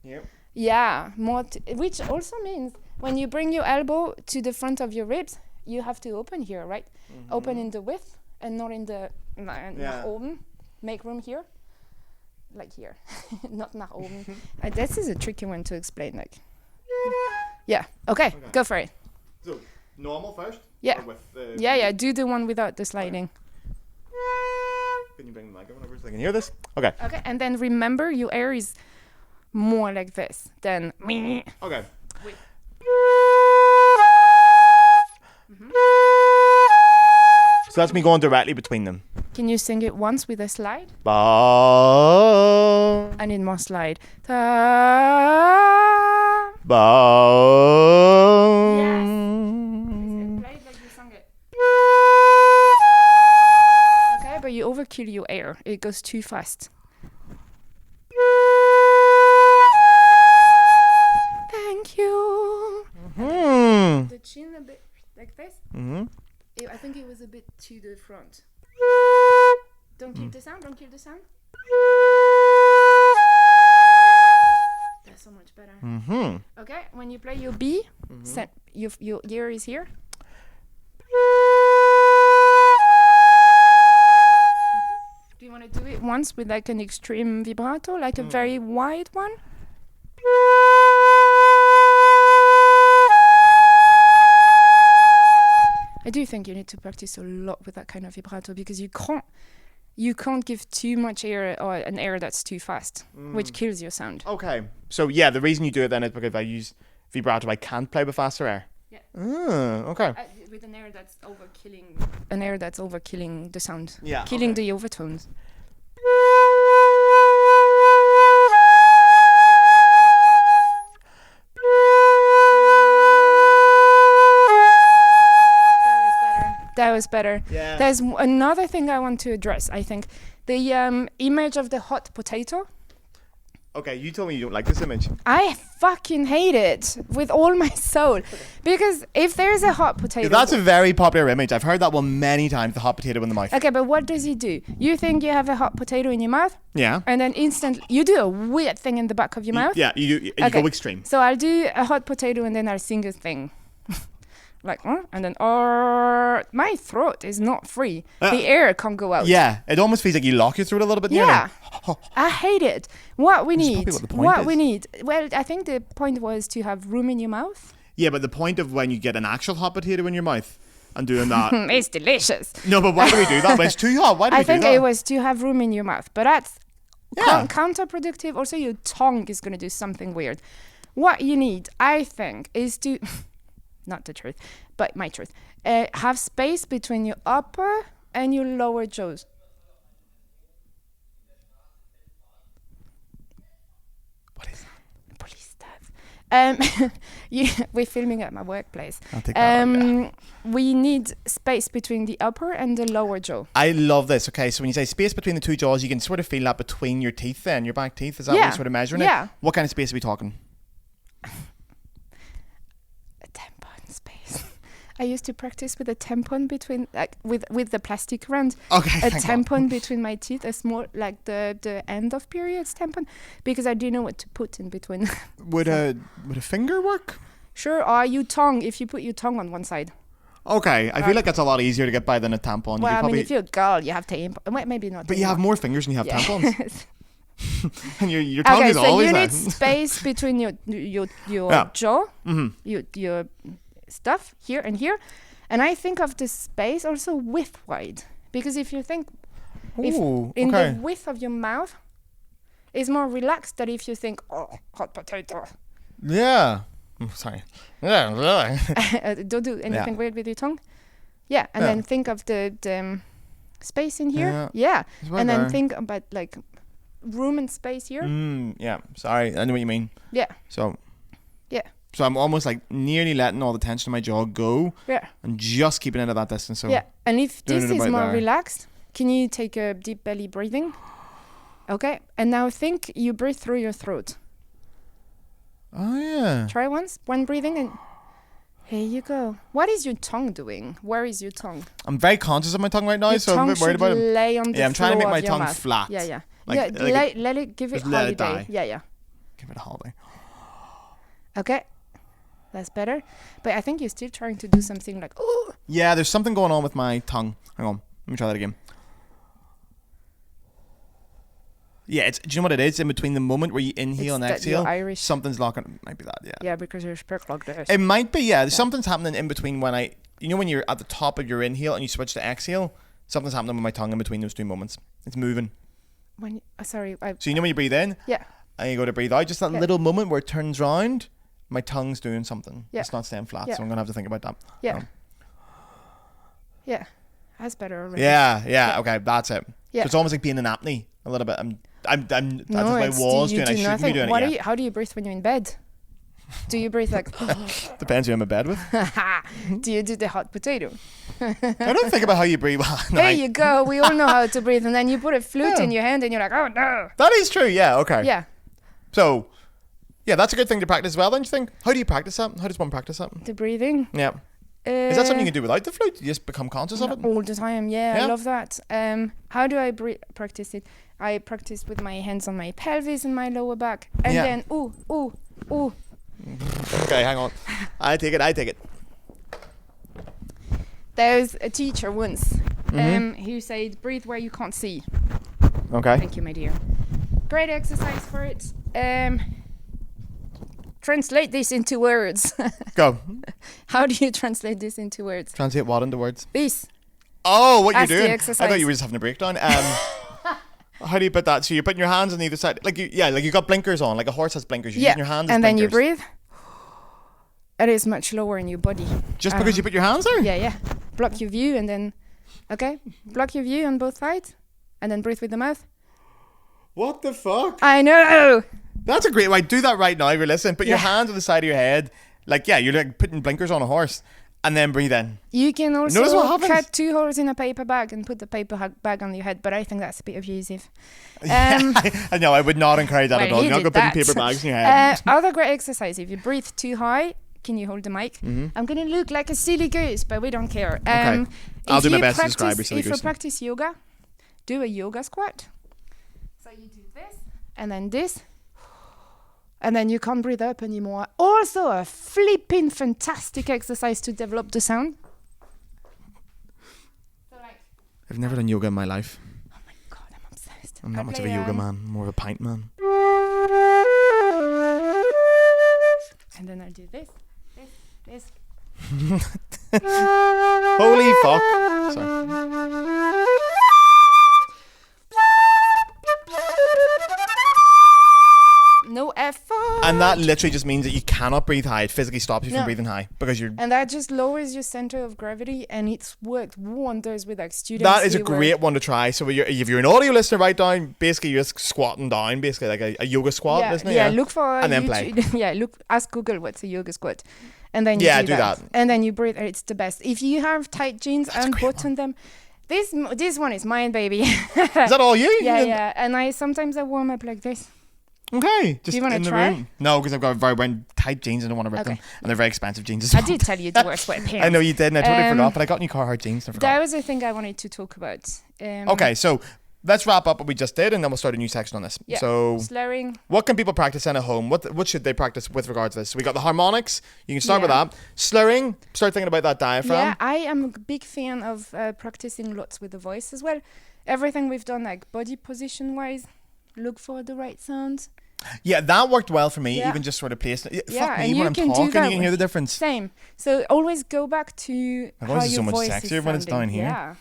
[SPEAKER 1] Yep.
[SPEAKER 2] Yeah, which also means when you bring your elbow to the front of your ribs, you have to open here, right? Open in the width and not in the nach oben. Make room here, like here, not nach oben. This is a tricky one to explain. Like, yeah. Okay, go for it.
[SPEAKER 1] So normal first.
[SPEAKER 2] Yeah.
[SPEAKER 1] Or with the
[SPEAKER 2] Yeah. Do the one without the sliding.
[SPEAKER 1] Can you bring the microphone over so I can hear this? Okay.
[SPEAKER 2] Okay, and then remember your air is more like this than me.
[SPEAKER 1] Okay.
[SPEAKER 2] Wait.
[SPEAKER 1] So that's me going directly between them.
[SPEAKER 2] Can you sing it once with a slide?
[SPEAKER 1] Ba.
[SPEAKER 2] I need more slide. Ta.
[SPEAKER 1] Ba.
[SPEAKER 2] Yes. Play it like you sung it. Okay, but you overkill your air. It goes too fast. Thank you. The chin a bit like this. I think it was a bit to the front. Don't keep the sound. Don't keep the sound. That's so much better. Okay, when you play your B, your ear is here. Do you want to do it once with like an extreme vibrato, like a very wide one? I do think you need to practice a lot with that kind of vibrato because you can't give too much air or an air that's too fast, which kills your sound.
[SPEAKER 1] Okay. So yeah, the reason you do it then is because if I use vibrato, I can't play with faster air.
[SPEAKER 2] Yeah.
[SPEAKER 1] Okay.
[SPEAKER 2] With an air that's overkilling the sound.
[SPEAKER 1] Yeah.
[SPEAKER 2] Killing the overtones. That was better.
[SPEAKER 1] Yeah.
[SPEAKER 2] There's another thing I want to address, I think. The image of the hot potato.
[SPEAKER 1] Okay, you told me you don't like this image.
[SPEAKER 2] I fucking hate it with all my soul. Because if there's a hot potato...
[SPEAKER 1] That's a very popular image. I've heard that one many times, the hot potato in the mouth.
[SPEAKER 2] Okay, but what does he do? You think you have a hot potato in your mouth?
[SPEAKER 1] Yeah.
[SPEAKER 2] And then instantly... You do a weird thing in the back of your mouth?
[SPEAKER 1] Yeah, you go extreme.
[SPEAKER 2] So I'll do a hot potato and then I'll sing a thing. Like, and then, my throat is not free. The air can't go out.
[SPEAKER 1] Yeah, it almost feels like you lock your throat a little bit.
[SPEAKER 2] Yeah, I hate it. What we
[SPEAKER 1] That's
[SPEAKER 2] need,
[SPEAKER 1] probably what the point is.
[SPEAKER 2] Well, I think the point was to have room in your mouth.
[SPEAKER 1] Yeah, but the point of when you get an actual hot potato in your mouth and doing that.
[SPEAKER 2] It's delicious.
[SPEAKER 1] No, but why do we do that? When it's too hot, why do we do that?
[SPEAKER 2] I think it was to have room in your mouth, but that's counterproductive. Also, your tongue is going to do something weird. What you need, I think, is to... Not the truth, but my truth. Have space between your upper and your lower jaws.
[SPEAKER 1] What is that?
[SPEAKER 2] Police stuff. We're filming at my workplace.
[SPEAKER 1] I'll take that.
[SPEAKER 2] We need space between the upper and the lower jaw.
[SPEAKER 1] I love this. Okay, so when you say space between the two jaws, you can sort of feel that between your teeth then, your back teeth. Is that what you're sort of measuring it?
[SPEAKER 2] Yeah.
[SPEAKER 1] What kind of space are we talking?
[SPEAKER 2] I used to practice with a tampon between, like, with the plastic around.
[SPEAKER 1] Okay.
[SPEAKER 2] A tampon between my teeth, a small, like the end of periods tampon, because I didn't know what to put in between.
[SPEAKER 1] Would a finger work?
[SPEAKER 2] Sure, or your tongue, if you put your tongue on one side.
[SPEAKER 1] Okay, I feel like that's a lot easier to get by than a tampon.
[SPEAKER 2] Well, I mean, if you're a girl, you have tampon. Well, maybe not.
[SPEAKER 1] But you have more fingers than you have tampons. And your tongue is
[SPEAKER 2] so
[SPEAKER 1] always
[SPEAKER 2] you
[SPEAKER 1] there.
[SPEAKER 2] need space between your jaw, your stuff here and here, and I think of the space also width-wide, because if you think the width of your mouth is more relaxed than if you think, hot potato.
[SPEAKER 1] Yeah. Sorry. Yeah.
[SPEAKER 2] Don't do anything weird with your tongue. Yeah, and then think of the space in here. Yeah, and then think about like room and space here.
[SPEAKER 1] Yeah. Sorry, I know what you mean.
[SPEAKER 2] Yeah.
[SPEAKER 1] So.
[SPEAKER 2] Yeah.
[SPEAKER 1] So I'm almost like nearly letting all the tension in my jaw go.
[SPEAKER 2] Yeah.
[SPEAKER 1] And just keeping it at that distance. So.
[SPEAKER 2] Yeah, and if this is more
[SPEAKER 1] there.
[SPEAKER 2] relaxed, can you take a deep belly breathing? Okay, and now think you breathe through your throat.
[SPEAKER 1] Oh yeah.
[SPEAKER 2] Try once. One breathing and Here you go. What is your tongue doing? Where is your tongue?
[SPEAKER 1] I'm very conscious of my tongue right now,
[SPEAKER 2] Your
[SPEAKER 1] so I'm a bit worried about it.
[SPEAKER 2] lay on the
[SPEAKER 1] Yeah, I'm trying to
[SPEAKER 2] floor
[SPEAKER 1] make my
[SPEAKER 2] of your
[SPEAKER 1] tongue
[SPEAKER 2] mouth.
[SPEAKER 1] flat.
[SPEAKER 2] Yeah.
[SPEAKER 1] Like,
[SPEAKER 2] Let it give it
[SPEAKER 1] just let it
[SPEAKER 2] holiday.
[SPEAKER 1] die.
[SPEAKER 2] Yeah.
[SPEAKER 1] Give it a holiday.
[SPEAKER 2] Okay. That's better. But I think you're still trying to do something like, oh.
[SPEAKER 1] Yeah, there's something going on with my tongue. Hang on. Let me try that again. Yeah, do you know what it is? In between the moment where you inhale and exhale,
[SPEAKER 2] Irish.
[SPEAKER 1] something's locking. Might be that, yeah.
[SPEAKER 2] Yeah, because you're speak like this.
[SPEAKER 1] It might be, yeah. Something's happening in between when when you're at the top of your inhale and you switch to exhale, something's happening with my tongue in between those two moments. It's moving.
[SPEAKER 2] Sorry.
[SPEAKER 1] So you know when you breathe in?
[SPEAKER 2] Yeah.
[SPEAKER 1] And you go to breathe out, just that little moment where it turns round, my tongue's doing something.
[SPEAKER 2] Yeah.
[SPEAKER 1] It's not staying flat, so I'm going to have to think about that.
[SPEAKER 2] Yeah. Yeah. That's better already.
[SPEAKER 1] Yeah, okay, that's it.
[SPEAKER 2] Yeah.
[SPEAKER 1] So it's almost like being in apnea a little bit. That's what my
[SPEAKER 2] it's
[SPEAKER 1] walls
[SPEAKER 2] you
[SPEAKER 1] doing. I shouldn't be doing it yet.
[SPEAKER 2] How do you breathe when you're in bed? Do you breathe like...
[SPEAKER 1] Depends who I'm in bed with.
[SPEAKER 2] Do you do the hot potato?
[SPEAKER 1] I don't think about how you breathe.
[SPEAKER 2] There you go. We all know how to breathe. And then you put a flute in your hand and you're like, oh no.
[SPEAKER 1] That is true, yeah, okay.
[SPEAKER 2] Yeah.
[SPEAKER 1] So, yeah, that's a good thing to practice as well, don't you think? How do you practice that? How does one practice that?
[SPEAKER 2] The breathing.
[SPEAKER 1] Yeah. Is that something you can do without the flute? You just become conscious of it?
[SPEAKER 2] All the time, yeah. I love that. How do I practice it? I practice with my hands on my pelvis and my lower back. And then, ooh.
[SPEAKER 1] Okay, hang on. I take it.
[SPEAKER 2] There was a teacher once who said, breathe where you can't see.
[SPEAKER 1] Okay.
[SPEAKER 2] Thank you, my dear. Great exercise for it. Translate this into words.
[SPEAKER 1] Go.
[SPEAKER 2] How do you translate this into words?
[SPEAKER 1] Translate what into words?
[SPEAKER 2] This.
[SPEAKER 1] Oh, what
[SPEAKER 2] That's
[SPEAKER 1] you're
[SPEAKER 2] the
[SPEAKER 1] doing? I
[SPEAKER 2] exercise.
[SPEAKER 1] thought you were just having a breakdown. How do you put that? So you're putting your hands on either side, like you got blinkers on, like a horse has blinkers. You're using your hands.
[SPEAKER 2] And
[SPEAKER 1] as
[SPEAKER 2] then you
[SPEAKER 1] blinkers.
[SPEAKER 2] breathe. It is much lower in your body.
[SPEAKER 1] Just because you put your hands there?
[SPEAKER 2] Yeah. Block your view and then, block your view on both sides, and then breathe with the mouth.
[SPEAKER 1] What the fuck?
[SPEAKER 2] I know.
[SPEAKER 1] That's a great way. Do that right now if you're listening. Put your hands on the side of your head, you're like putting blinkers on a horse, and then breathe in.
[SPEAKER 2] You can
[SPEAKER 1] Notice
[SPEAKER 2] also
[SPEAKER 1] what happens?
[SPEAKER 2] cut 2 holes in a paper bag and put the paper bag on your head, but I think that's a bit abusive.
[SPEAKER 1] I know, I would not encourage that at all. You're not going to put paper bags in your head.
[SPEAKER 2] Other great exercise, if you breathe too high, can you hold the mic?
[SPEAKER 1] Mm-hmm.
[SPEAKER 2] I'm going to look like a silly goose, but we don't care.
[SPEAKER 1] Okay. I'll do my best to describe your silly
[SPEAKER 2] If you
[SPEAKER 1] goose.
[SPEAKER 2] practice yoga, do a yoga squat. So you do this, and then this, and then you can't breathe up anymore. Also a flipping fantastic exercise to develop the sound. So
[SPEAKER 1] I've never done yoga in my life.
[SPEAKER 2] oh my god, I'm obsessed.
[SPEAKER 1] I'm not much of a yoga man, more of a pint man.
[SPEAKER 2] And then I'll do this.
[SPEAKER 1] Holy fuck. Sorry.
[SPEAKER 2] No effort.
[SPEAKER 1] And that literally just means that you cannot breathe high. It physically stops you from
[SPEAKER 2] No.
[SPEAKER 1] breathing high because you're.
[SPEAKER 2] And that just lowers your center of gravity, and it's worked wonders with like students.
[SPEAKER 1] That is a
[SPEAKER 2] who were-
[SPEAKER 1] great one to try. So if you're an audio listener, write down. Basically, you're just squatting down, basically like a yoga squat, isn't it?
[SPEAKER 2] Yeah, look for
[SPEAKER 1] And then
[SPEAKER 2] YouTube. Ask Google what's a yoga squat, and then you
[SPEAKER 1] Yeah,
[SPEAKER 2] do
[SPEAKER 1] do that.
[SPEAKER 2] and then you breathe. It's the best. If you have tight jeans,
[SPEAKER 1] That's a great
[SPEAKER 2] unbutton them. This one is mine, baby.
[SPEAKER 1] Is that all you?
[SPEAKER 2] Yeah. And I sometimes warm up like this.
[SPEAKER 1] Okay. Just
[SPEAKER 2] you wanna
[SPEAKER 1] in the
[SPEAKER 2] try?
[SPEAKER 1] room. No, because I've got very tight jeans and I don't want to rip
[SPEAKER 2] Okay.
[SPEAKER 1] them, and they're very expensive jeans as
[SPEAKER 2] I
[SPEAKER 1] well.
[SPEAKER 2] did tell you to wear sweatpants.
[SPEAKER 1] I know you did, and I totally
[SPEAKER 2] Um,
[SPEAKER 1] forgot. But I got new Carhartt jeans. And I
[SPEAKER 2] That
[SPEAKER 1] forgot.
[SPEAKER 2] was the thing I wanted to talk about.
[SPEAKER 1] Okay, so let's wrap up what we just did, and then we'll start a new section on this.
[SPEAKER 2] Yeah.
[SPEAKER 1] So,
[SPEAKER 2] Slurring.
[SPEAKER 1] what can people practice in at home? What should they practice with regards to this? So we got the harmonics. You can start with
[SPEAKER 2] Yeah.
[SPEAKER 1] that. Slurring. Start thinking about that diaphragm.
[SPEAKER 2] Yeah, I am a big fan of practicing lots with the voice as well. Everything we've done, like body position wise, look for the right sounds.
[SPEAKER 1] Yeah, that worked well for me.
[SPEAKER 2] Yeah.
[SPEAKER 1] Even just sort of placing it.
[SPEAKER 2] Yeah,
[SPEAKER 1] Fuck me,
[SPEAKER 2] and
[SPEAKER 1] when
[SPEAKER 2] you
[SPEAKER 1] I'm
[SPEAKER 2] can do
[SPEAKER 1] talking,
[SPEAKER 2] that
[SPEAKER 1] you can hear the
[SPEAKER 2] with-
[SPEAKER 1] difference.
[SPEAKER 2] Same. So always go back to
[SPEAKER 1] My
[SPEAKER 2] how
[SPEAKER 1] voice is so
[SPEAKER 2] your
[SPEAKER 1] much
[SPEAKER 2] voice
[SPEAKER 1] sexier
[SPEAKER 2] is
[SPEAKER 1] when it's down
[SPEAKER 2] sounding.
[SPEAKER 1] here.
[SPEAKER 2] Yeah.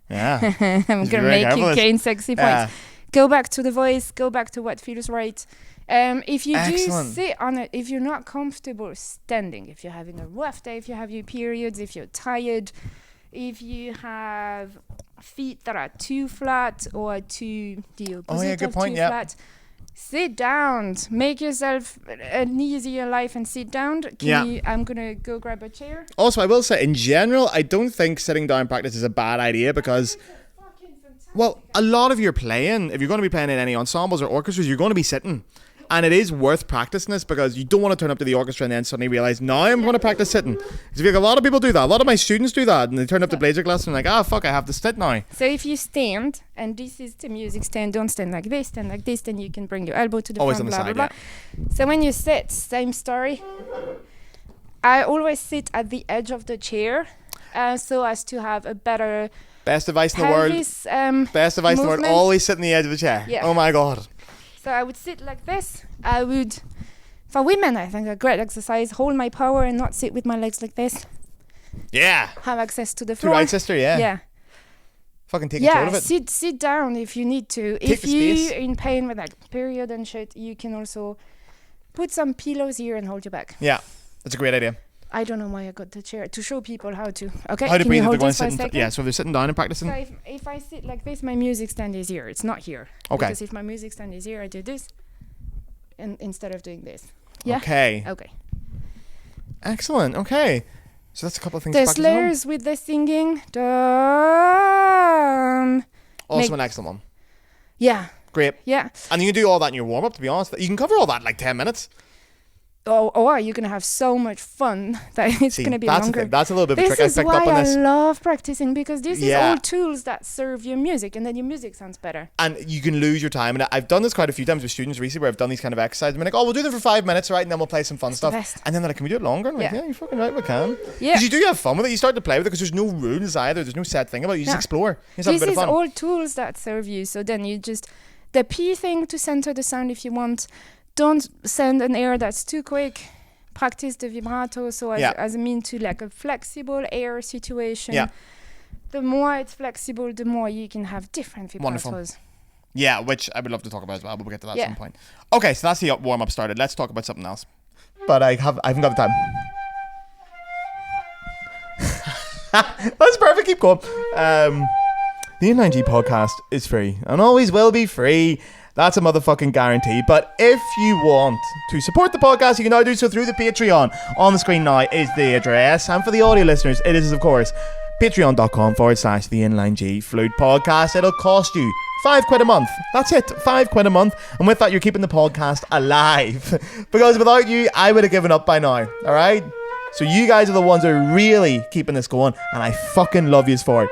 [SPEAKER 1] Yeah.
[SPEAKER 2] I'm
[SPEAKER 1] Just be
[SPEAKER 2] gonna
[SPEAKER 1] very
[SPEAKER 2] make
[SPEAKER 1] careful.
[SPEAKER 2] you gain sexy points.
[SPEAKER 1] Yeah.
[SPEAKER 2] Go back to the voice. Go back to what feels right. If you
[SPEAKER 1] Excellent.
[SPEAKER 2] do sit on it, if you're not comfortable standing, if you're having a rough day, if you have your periods, if you're tired, if you have feet that are too flat or too the opposite
[SPEAKER 1] good
[SPEAKER 2] of
[SPEAKER 1] point,
[SPEAKER 2] too
[SPEAKER 1] yeah.
[SPEAKER 2] flat, sit down. Make yourself an easier life and sit down. I'm gonna go grab a chair.
[SPEAKER 1] Also, I will say, in general, I don't think sitting down practice is a bad idea because, well, a lot of your playing, if you're going to be playing in any ensembles or orchestras, you're going to be sitting. And it is worth practicing this because you don't want to turn up to the orchestra and then suddenly realize, now I'm going to practice sitting. Because a lot of people do that. A lot of my students do that. And they turn up to Blazer class and they're like, fuck, I have to sit now.
[SPEAKER 2] So if you stand, and this is the music stand, don't stand like this, stand like this, then you can bring your elbow to the
[SPEAKER 1] always
[SPEAKER 2] front,
[SPEAKER 1] on the
[SPEAKER 2] blah,
[SPEAKER 1] side,
[SPEAKER 2] blah, blah. So when you sit, same story. I always sit at the edge of the chair so as to have a better...
[SPEAKER 1] Best advice in the world. Best advice in the world. Always sit on the edge of the chair.
[SPEAKER 2] Yeah.
[SPEAKER 1] Oh my God.
[SPEAKER 2] So I would sit like this. I would, for women, I think a great exercise, hold my power and not sit with my legs like this.
[SPEAKER 1] Yeah.
[SPEAKER 2] Have access to the floor.
[SPEAKER 1] Too right, sister, yeah.
[SPEAKER 2] Yeah.
[SPEAKER 1] Fucking take control of it.
[SPEAKER 2] Sit down if you need to.
[SPEAKER 1] Take
[SPEAKER 2] if
[SPEAKER 1] the space.
[SPEAKER 2] you're in pain with like period and shit, you can also put some pillows here and hold your back.
[SPEAKER 1] Yeah, that's a great idea.
[SPEAKER 2] I don't know why I got the chair to show people how to. Okay,
[SPEAKER 1] how to
[SPEAKER 2] can
[SPEAKER 1] breathe
[SPEAKER 2] you
[SPEAKER 1] if they're
[SPEAKER 2] hold
[SPEAKER 1] going
[SPEAKER 2] this for a second?
[SPEAKER 1] yeah, so if they're sitting down and practicing.
[SPEAKER 2] So if I sit like this, my music stand is here. It's not here.
[SPEAKER 1] Okay.
[SPEAKER 2] Because if my music stand is here, I do this, and instead of doing this. Yeah.
[SPEAKER 1] Okay.
[SPEAKER 2] Okay.
[SPEAKER 1] Excellent. Okay. So that's a couple of things.
[SPEAKER 2] The
[SPEAKER 1] to practice
[SPEAKER 2] slurs with the singing.
[SPEAKER 1] Also an excellent one.
[SPEAKER 2] Yeah.
[SPEAKER 1] Great.
[SPEAKER 2] Yeah.
[SPEAKER 1] And you can do all that in your warm up. To be honest, you can cover all that in like 10 minutes.
[SPEAKER 2] Or you're gonna have so much fun that it's gonna be longer.
[SPEAKER 1] That's a little bit of a trick I
[SPEAKER 2] This is
[SPEAKER 1] picked up on
[SPEAKER 2] why I
[SPEAKER 1] this.
[SPEAKER 2] love practicing, because this is all tools that serve your music, and then your music sounds better.
[SPEAKER 1] And you can lose your time. And I've done this quite a few times with students recently, where I've done these kind of exercises. I'm like, we'll do them for 5 minutes, right? And then we'll play some fun stuff. And then they're like, can we do it longer? And I'm like, yeah, you're fucking right, we can.
[SPEAKER 2] Yeah.
[SPEAKER 1] Because you do have fun with it. You start to play with it because there's no rules either. There's no set thing about it. You just explore. You just have a bit of fun.
[SPEAKER 2] This is all tools that serve you. So then you just, the P thing to center the sound if you want. Don't send an air that's too quick. Practice the vibrato as a mean to like a flexible air situation.
[SPEAKER 1] Yeah.
[SPEAKER 2] The more it's flexible, the more you can have different vibratos.
[SPEAKER 1] Wonderful. Yeah, which I would love to talk about as well, but we'll get to that at some point. Okay, so that's the warm up started. Let's talk about something else. But I haven't got the time. That's perfect. Keep going. The Inline podcast is free and always will be free. That's a motherfucking guarantee. But if you want to support the podcast, you can now do so through the Patreon. On the screen now is the address. And for the audio listeners, it is, of course, patreon.com/the Inline G Flute podcast. It'll cost you £5 a month. That's it, £5 a month. And with that, you're keeping the podcast alive. Because without you, I would have given up by now. All right? So you guys are the ones that are really keeping this going. And I fucking love yous for it.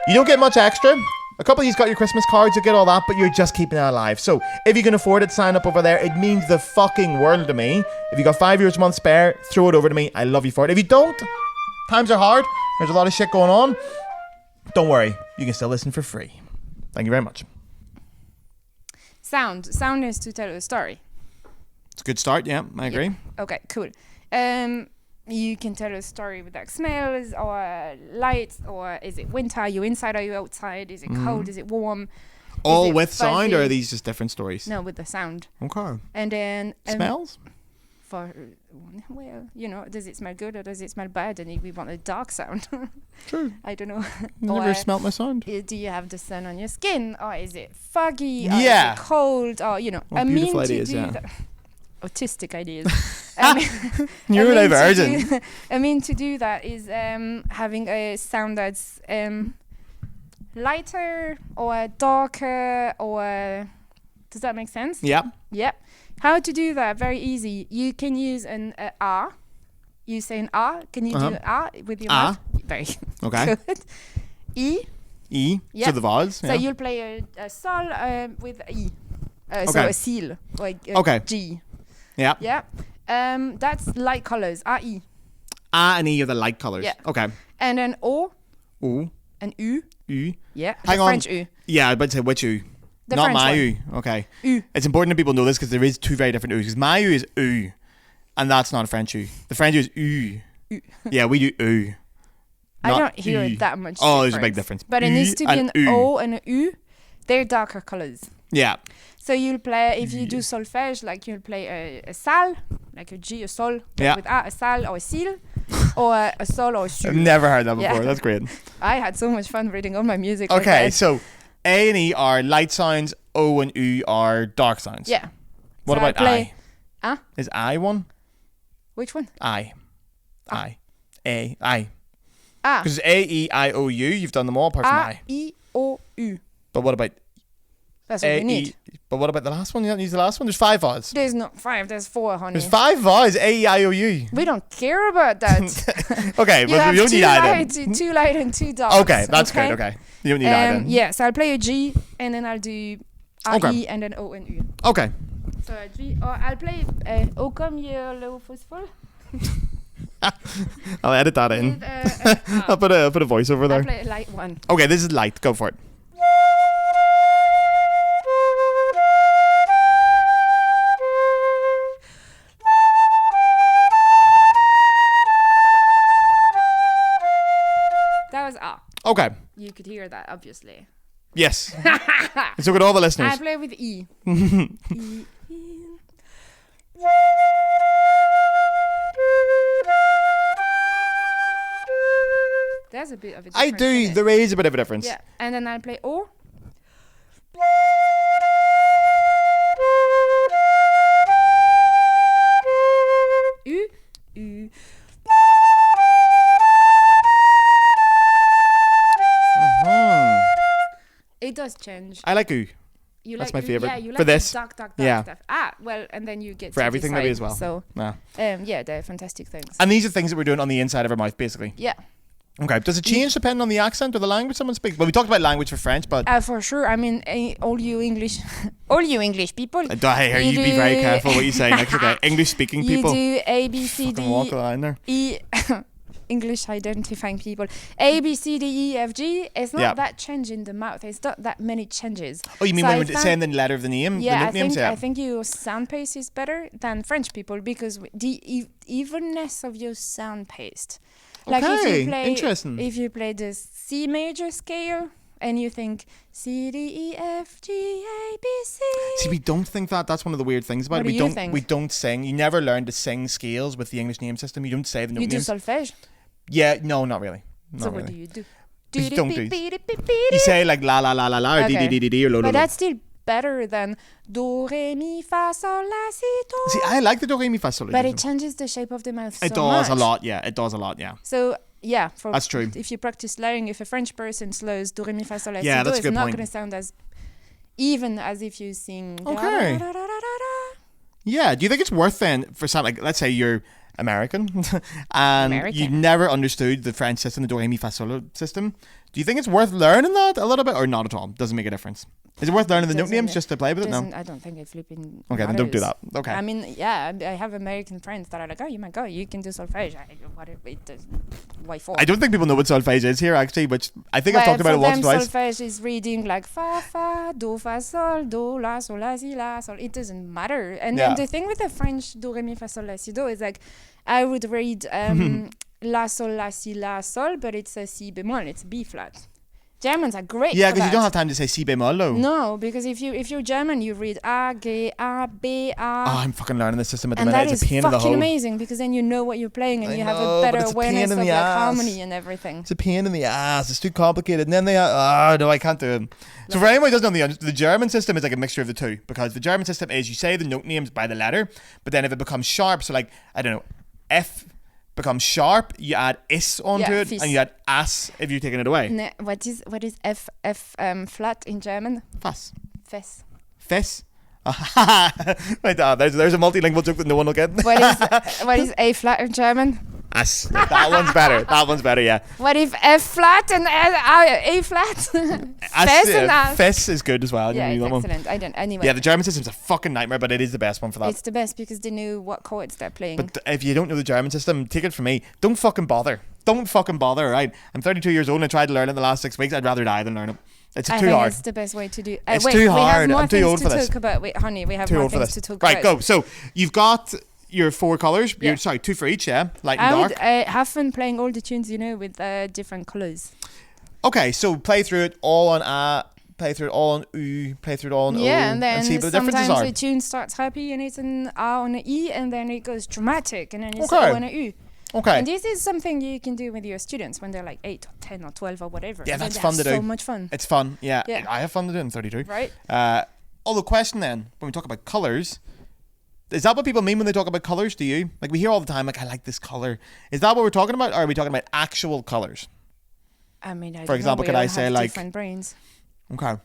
[SPEAKER 1] You don't get much extra. A couple of you's got your Christmas cards, you get all that, but you're just keeping it alive. So if you can afford it, sign up over there. It means the fucking world to me. If you got €5 a month spare, throw it over to me. I love you for it. If you don't, times are hard. There's a lot of shit going on. Don't worry. You can still listen for free. Thank you very much.
[SPEAKER 2] Sound is to tell a story.
[SPEAKER 1] It's a good start, yeah, I agree.
[SPEAKER 2] Yeah. Okay, cool. You can tell a story with like smells or lights, or is it winter? Are you inside? Are you outside? Is it cold? Is it warm?
[SPEAKER 1] All with sound, or are these just different stories?
[SPEAKER 2] No, with the sound.
[SPEAKER 1] Okay.
[SPEAKER 2] And then
[SPEAKER 1] smells.
[SPEAKER 2] Does it smell good or does it smell bad? And we want a dark sound.
[SPEAKER 1] True.
[SPEAKER 2] I don't know.
[SPEAKER 1] Never smelt my sound.
[SPEAKER 2] Do you have the sun on your skin, or is it foggy?
[SPEAKER 1] Or
[SPEAKER 2] is it cold? Or
[SPEAKER 1] beautiful ideas,
[SPEAKER 2] autistic ideas.
[SPEAKER 1] Neurodivergent.
[SPEAKER 2] To do that is having a sound that's lighter or darker, or does that make sense?
[SPEAKER 1] Yeah.
[SPEAKER 2] Yep. How to do that? Very easy. You can use an R. You say an R. Can you do an R with your mouth? Very
[SPEAKER 1] okay.
[SPEAKER 2] Good. E.
[SPEAKER 1] Yep. So the vowels.
[SPEAKER 2] So you'll play a sol with E. So a seal, like G.
[SPEAKER 1] Yeah.
[SPEAKER 2] Yeah. That's light colors. A, E.
[SPEAKER 1] A and E are the light colors.
[SPEAKER 2] Yeah.
[SPEAKER 1] Okay.
[SPEAKER 2] And then O.
[SPEAKER 1] O.
[SPEAKER 2] And U.
[SPEAKER 1] U.
[SPEAKER 2] Yeah.
[SPEAKER 1] Hang on.
[SPEAKER 2] French U.
[SPEAKER 1] Yeah, I'd about to say which U.
[SPEAKER 2] The
[SPEAKER 1] Not
[SPEAKER 2] French
[SPEAKER 1] my
[SPEAKER 2] one.
[SPEAKER 1] U. Okay.
[SPEAKER 2] U.
[SPEAKER 1] It's important that people know this because there is two very different U's. Because my U is U, and that's not a French U. The French U is U. Yeah, we do U.
[SPEAKER 2] I don't hear it that much.
[SPEAKER 1] Oh, there's a big difference.
[SPEAKER 2] But it needs to be an O and an U. They're darker colors.
[SPEAKER 1] Yeah.
[SPEAKER 2] So you'll play, if you do solfège, like you'll play a sol, like a G, a sol, with a sol or a seal, or a sol or a su.
[SPEAKER 1] I've never heard that before. That's great.
[SPEAKER 2] I had so much fun reading all my music.
[SPEAKER 1] Okay, so A and E are light sounds, O and U are dark sounds.
[SPEAKER 2] Yeah.
[SPEAKER 1] What about I?
[SPEAKER 2] Is
[SPEAKER 1] I one?
[SPEAKER 2] Which one?
[SPEAKER 1] I. I. A. I.
[SPEAKER 2] Because
[SPEAKER 1] A, E, I, O, U, you've done them all apart from I.
[SPEAKER 2] E, O, U.
[SPEAKER 1] But what about
[SPEAKER 2] That's what we need.
[SPEAKER 1] But what about the last one? You don't use the last one? There's 5 vowels.
[SPEAKER 2] There's not 5, there's 4, honey.
[SPEAKER 1] There's 5 vowels. A, E, I, O, U.
[SPEAKER 2] We don't care about that.
[SPEAKER 1] Okay, but you don't need I then. 2
[SPEAKER 2] light and 2 dark.
[SPEAKER 1] Okay, that's great. Okay. You don't need I then.
[SPEAKER 2] Yeah, so I'll play a G and then I'll do A, E and then O and U.
[SPEAKER 1] Okay.
[SPEAKER 2] So a G, or I'll play O comme yellow fossil.
[SPEAKER 1] I'll edit that in. I'll put a voice over there.
[SPEAKER 2] I'll play a light one.
[SPEAKER 1] Okay, this is light. Go for it.
[SPEAKER 2] That was A.
[SPEAKER 1] Okay.
[SPEAKER 2] You could hear that, obviously.
[SPEAKER 1] Yes. So good, all the listeners.
[SPEAKER 2] I play with E. E. There's a bit of a difference.
[SPEAKER 1] I do. There is a bit of a difference.
[SPEAKER 2] Yeah, and then I'll play O. U. U. It does change.
[SPEAKER 1] I like U.
[SPEAKER 2] You
[SPEAKER 1] That's
[SPEAKER 2] like
[SPEAKER 1] my favorite.
[SPEAKER 2] Yeah, you like
[SPEAKER 1] for this.
[SPEAKER 2] Dark stuff. Well, and then you get
[SPEAKER 1] for everything maybe as well.
[SPEAKER 2] So,
[SPEAKER 1] yeah,
[SPEAKER 2] they're fantastic things.
[SPEAKER 1] And these are things that we're doing on the inside of our mouth, basically.
[SPEAKER 2] Yeah.
[SPEAKER 1] Okay. Does it change depending on the accent or the language someone speaks? Well, we talked about language for French, but
[SPEAKER 2] for sure. I mean, all you English people.
[SPEAKER 1] Hey, you be very careful what you say next. Okay, English-speaking people.
[SPEAKER 2] You do A, B, C, D,
[SPEAKER 1] walk the line there.
[SPEAKER 2] E. English identifying people. A, B, C, D, E, F, G. It's not that change in the mouth. It's not that many changes.
[SPEAKER 1] Oh, you mean when we're saying the letter of the name?
[SPEAKER 2] Yeah,
[SPEAKER 1] the names,
[SPEAKER 2] I think your sound pace is better than French people because the evenness of your sound pace. Like
[SPEAKER 1] interesting.
[SPEAKER 2] If you play the C major scale and you think C, D, E, F, G, A, B, C.
[SPEAKER 1] See, we don't think that. That's one of the weird things about it. We don't sing. You never learn to sing scales with the English name system. You don't say the note names.
[SPEAKER 2] You do solfège?
[SPEAKER 1] Yeah, no, not really.
[SPEAKER 2] What do you do?
[SPEAKER 1] You don't do. You say like la la la la la or
[SPEAKER 2] okay.
[SPEAKER 1] d d d d or lo lo.
[SPEAKER 2] But that's still better than do re mi fa sol la si do.
[SPEAKER 1] See, I like the do re mi fa sol.
[SPEAKER 2] But it changes the shape of the mouth.
[SPEAKER 1] It does a lot. Yeah, it does a lot. Yeah.
[SPEAKER 2] So yeah,
[SPEAKER 1] that's true.
[SPEAKER 2] If you practice slurring, if a French person slows do re mi fa sol la si
[SPEAKER 1] do,
[SPEAKER 2] it's not going to sound as even as if you sing.
[SPEAKER 1] Okay.
[SPEAKER 2] Da, da, da, da, da.
[SPEAKER 1] Yeah. Do you think it's worth then for something like, let's say you're American and you never understood the French system, the do re mi fa sol system? Do you think it's worth learning that a little bit or not at all? Doesn't make a difference. Is it worth learning the note names just to play with it? No,
[SPEAKER 2] I don't think it flipping.
[SPEAKER 1] Okay, then don't do that. Okay.
[SPEAKER 2] I mean, yeah, I have American friends that are like, oh my god, you can do solfège. Why for?
[SPEAKER 1] I don't think people know what solfège is here actually, which I think I've talked about it once or twice.
[SPEAKER 2] Solfège is reading like fa do fa sol do la sol la si la sol. It doesn't matter. And then the thing with the French do re mi fa sol la si do is like, I would read la sol la si la sol, but it's a si bemol. It's B flat. Germans are great.
[SPEAKER 1] Yeah, because you don't have time to say si bemol though.
[SPEAKER 2] No, because if you're German, you read A, G, A, B, A.
[SPEAKER 1] Oh, I'm fucking learning the system at the
[SPEAKER 2] minute.
[SPEAKER 1] And it's a pain in the hole.
[SPEAKER 2] And that is fucking amazing because then you know what you're playing and you have a better awareness of like harmony and everything.
[SPEAKER 1] It's a pain in the ass. It's too complicated. And then they no, I can't do it. So for anyone who doesn't know, the German system is like a mixture of the two because the German system is you say the note names by the letter, but then if it becomes sharp, so like, I don't know, F becomes sharp, you add is onto it, and you add as if you're taking it away.
[SPEAKER 2] No, what is F flat in German?
[SPEAKER 1] Fas.
[SPEAKER 2] Fes.
[SPEAKER 1] Fes. Right, there's a multilingual joke that no one will get.
[SPEAKER 2] What is A flat in German?
[SPEAKER 1] As. That one's better. That one's better, yeah.
[SPEAKER 2] What if F flat and A flat? Fes and as.
[SPEAKER 1] Fes is good as well.
[SPEAKER 2] Yeah, it's excellent. I don't. Anyway.
[SPEAKER 1] Yeah, the German system's a fucking nightmare, but it is the best one for that.
[SPEAKER 2] It's the best because they know what chords they're playing.
[SPEAKER 1] But if you don't know the German system, take it from me. Don't fucking bother. Don't fucking bother, right? I'm 32 years old and I tried to learn it the last 6 weeks. I'd rather die than learn it. It's too hard.
[SPEAKER 2] It's the best way to do.
[SPEAKER 1] It's too hard. I'm too old for this.
[SPEAKER 2] Wait, honey, we have more things to talk about.
[SPEAKER 1] Right, go. So you've got your 4 colours. Yeah. Sorry, 2 for each, yeah? Light and dark.
[SPEAKER 2] I would have fun playing all the tunes, with different colours.
[SPEAKER 1] Okay, so play through it all on A, play through it all on U, play through it all on O.
[SPEAKER 2] Yeah, and then
[SPEAKER 1] see what the differences
[SPEAKER 2] sometimes
[SPEAKER 1] are.
[SPEAKER 2] the tune starts happy and it's an A on an E, and then it goes dramatic, and then it's O on an U.
[SPEAKER 1] Okay.
[SPEAKER 2] And this is something you can do with your students when they're like 8 or 10 or 12 or whatever.
[SPEAKER 1] Yeah, that's fun to do.
[SPEAKER 2] So much fun.
[SPEAKER 1] It's fun, yeah. I have fun to do it. I'm 32.
[SPEAKER 2] Right.
[SPEAKER 1] The question then, when we talk about colours, is that what people mean when they talk about colours? Do you? Like we hear all the time, like, I like this colour. Is that what we're talking about? Or are we talking about actual colours?
[SPEAKER 2] I mean,
[SPEAKER 1] for example, could I say like
[SPEAKER 2] different brains?
[SPEAKER 1] Okay.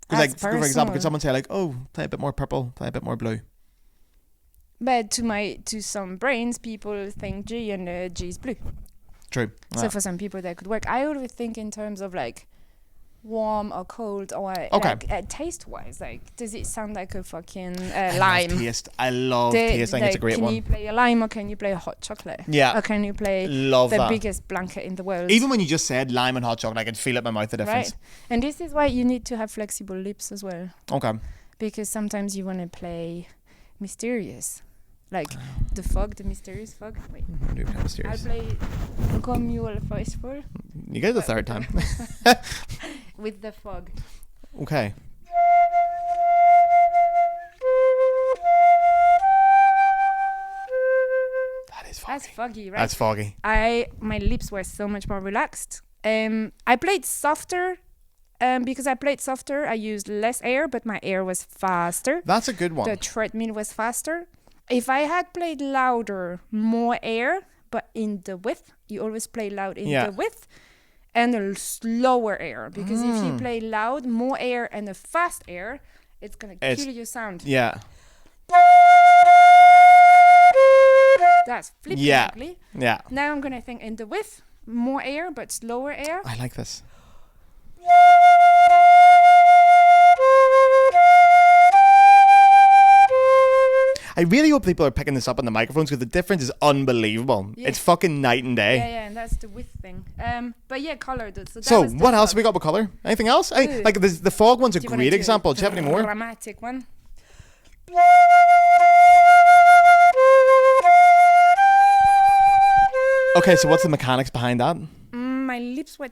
[SPEAKER 1] Because like,
[SPEAKER 2] personal.
[SPEAKER 1] for example, could someone say like, oh, play a bit more purple, play a bit more blue?
[SPEAKER 2] But to some brains, people think G and G is blue.
[SPEAKER 1] True.
[SPEAKER 2] So for some people that could work. I always think in terms of like warm or cold or
[SPEAKER 1] Okay.
[SPEAKER 2] like taste-wise. Like, does it sound like a fucking
[SPEAKER 1] I
[SPEAKER 2] lime?
[SPEAKER 1] love taste. I love taste. I think it's a great
[SPEAKER 2] can
[SPEAKER 1] one.
[SPEAKER 2] Can you play a lime or can you play a hot chocolate?
[SPEAKER 1] Yeah.
[SPEAKER 2] Or can you play
[SPEAKER 1] Love
[SPEAKER 2] the
[SPEAKER 1] that.
[SPEAKER 2] biggest blanket in the world?
[SPEAKER 1] Even when you just said lime and hot chocolate, I could feel it in my mouth, the difference.
[SPEAKER 2] Right. And this is why you need to have flexible lips as well.
[SPEAKER 1] Okay.
[SPEAKER 2] Because sometimes you want to play mysterious. Like the fog, the mysterious fog. Wait. I'll play Comme you'll faithful.
[SPEAKER 1] You get it the third time.
[SPEAKER 2] With the fog.
[SPEAKER 1] Okay. That is foggy.
[SPEAKER 2] That's foggy, right?
[SPEAKER 1] That's foggy.
[SPEAKER 2] My lips were so much more relaxed. I played softer. Because I played softer, I used less air, but my air was faster.
[SPEAKER 1] That's a good one.
[SPEAKER 2] The treadmill was faster. If I had played louder, more air, but in the width, you always play loud in the width, and a slower air. Because if you play loud, more air, and a fast air, it's going to kill your sound.
[SPEAKER 1] Yeah.
[SPEAKER 2] That's flipping ugly.
[SPEAKER 1] Yeah.
[SPEAKER 2] Now I'm going to think in the width, more air, but slower air.
[SPEAKER 1] I like this. I really hope people are picking this up on the microphones because the difference is unbelievable.
[SPEAKER 2] Yeah.
[SPEAKER 1] It's fucking night and day.
[SPEAKER 2] Yeah, and that's the width thing. But yeah, color.
[SPEAKER 1] So what else have we got with color? Anything else? Like the fog one's a great example. Do you have any more?
[SPEAKER 2] Dramatic one.
[SPEAKER 1] Okay, so what's the mechanics behind that?
[SPEAKER 2] My lips were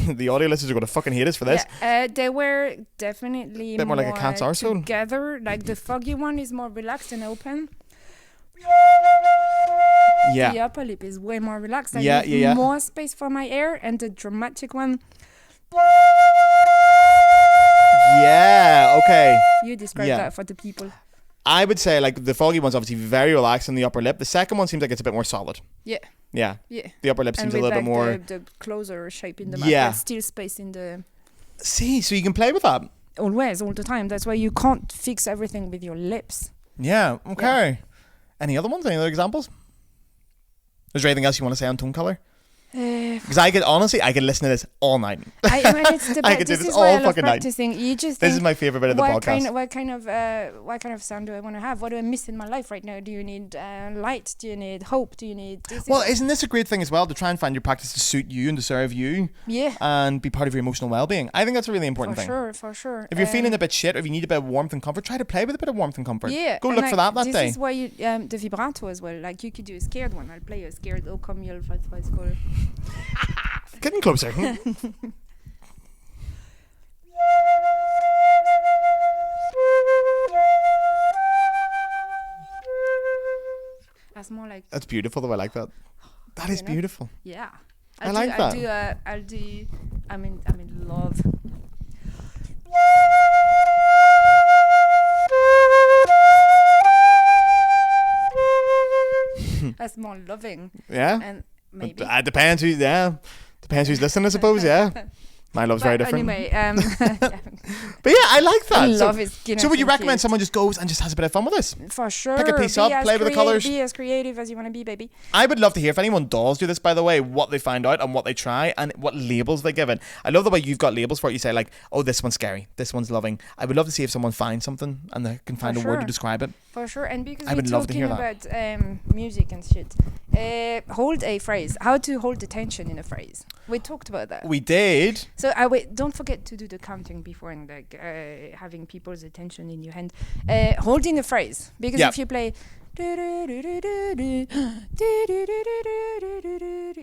[SPEAKER 1] The audio listeners are going to fucking hate us for this.
[SPEAKER 2] Yeah, they were definitely
[SPEAKER 1] a bit more like a cat's arsehole.
[SPEAKER 2] Together. Like the foggy one is more relaxed and open.
[SPEAKER 1] Yeah.
[SPEAKER 2] The upper lip is way more relaxed. I
[SPEAKER 1] yeah.
[SPEAKER 2] more space for my air, and the dramatic one.
[SPEAKER 1] Yeah, okay.
[SPEAKER 2] You describe that for the people.
[SPEAKER 1] I would say like the foggy one's obviously very relaxed in the upper lip. The second one seems like it's a bit more solid.
[SPEAKER 2] Yeah.
[SPEAKER 1] Yeah.
[SPEAKER 2] Yeah.
[SPEAKER 1] The upper lip seems a little bit more.
[SPEAKER 2] The closer shape in the mouth.
[SPEAKER 1] Yeah.
[SPEAKER 2] There's still space in the.
[SPEAKER 1] See, so you can play with that.
[SPEAKER 2] Always, all the time. That's why you can't fix everything with your lips.
[SPEAKER 1] Yeah. Okay. Yeah. Any other ones? Any other examples? Is there anything else you want to say on tone color? Because I could listen to this all night.
[SPEAKER 2] I could do this all fucking night. You just
[SPEAKER 1] this is my favorite bit of the podcast.
[SPEAKER 2] What kind of sound do I want to have? What do I miss in my life right now? Do you need light? Do you need hope? Do you need this?
[SPEAKER 1] Well, isn't this a great thing as well to try and find your practice to suit you and to serve you?
[SPEAKER 2] Yeah.
[SPEAKER 1] And be part of your emotional well-being. I think that's a really important thing.
[SPEAKER 2] For sure.
[SPEAKER 1] If you're feeling a bit shit or if you need a bit of warmth and comfort, try to play with a bit of warmth and comfort.
[SPEAKER 2] Yeah.
[SPEAKER 1] Go look for that day.
[SPEAKER 2] This is why you the vibrato as well. Like you could do a scared one. I'll play a scared. Oh, come you'll fight for.
[SPEAKER 1] Getting closer.
[SPEAKER 2] That's more like.
[SPEAKER 1] That's beautiful though. I like that. That is beautiful.
[SPEAKER 2] Yeah.
[SPEAKER 1] I like that.
[SPEAKER 2] I'm in love. That's more loving.
[SPEAKER 1] Yeah.
[SPEAKER 2] And maybe.
[SPEAKER 1] It depends who. Yeah. Depends who's listening, I suppose. Yeah. My love's very different.
[SPEAKER 2] Anyway,
[SPEAKER 1] But yeah, I like that.
[SPEAKER 2] Love is
[SPEAKER 1] so would you recommend someone just goes and just has a bit of fun with this?
[SPEAKER 2] For sure.
[SPEAKER 1] Pick a piece up, play with the colours.
[SPEAKER 2] Be as creative as you want to be, baby.
[SPEAKER 1] I would love to hear if anyone does do this, by the way, what they find out and what they try and what labels they give it. I love the way you've got labels for it. You say like, oh, this one's scary, this one's loving. I would love to see if someone finds something and they can find a word to describe it.
[SPEAKER 2] For sure. And because
[SPEAKER 1] I would love to hear
[SPEAKER 2] about music and shit, hold a phrase. How to hold the tension in a phrase. We talked about that.
[SPEAKER 1] We did.
[SPEAKER 2] So don't forget to do the counting before and like having people's attention in your hand. Holding a phrase, because if you play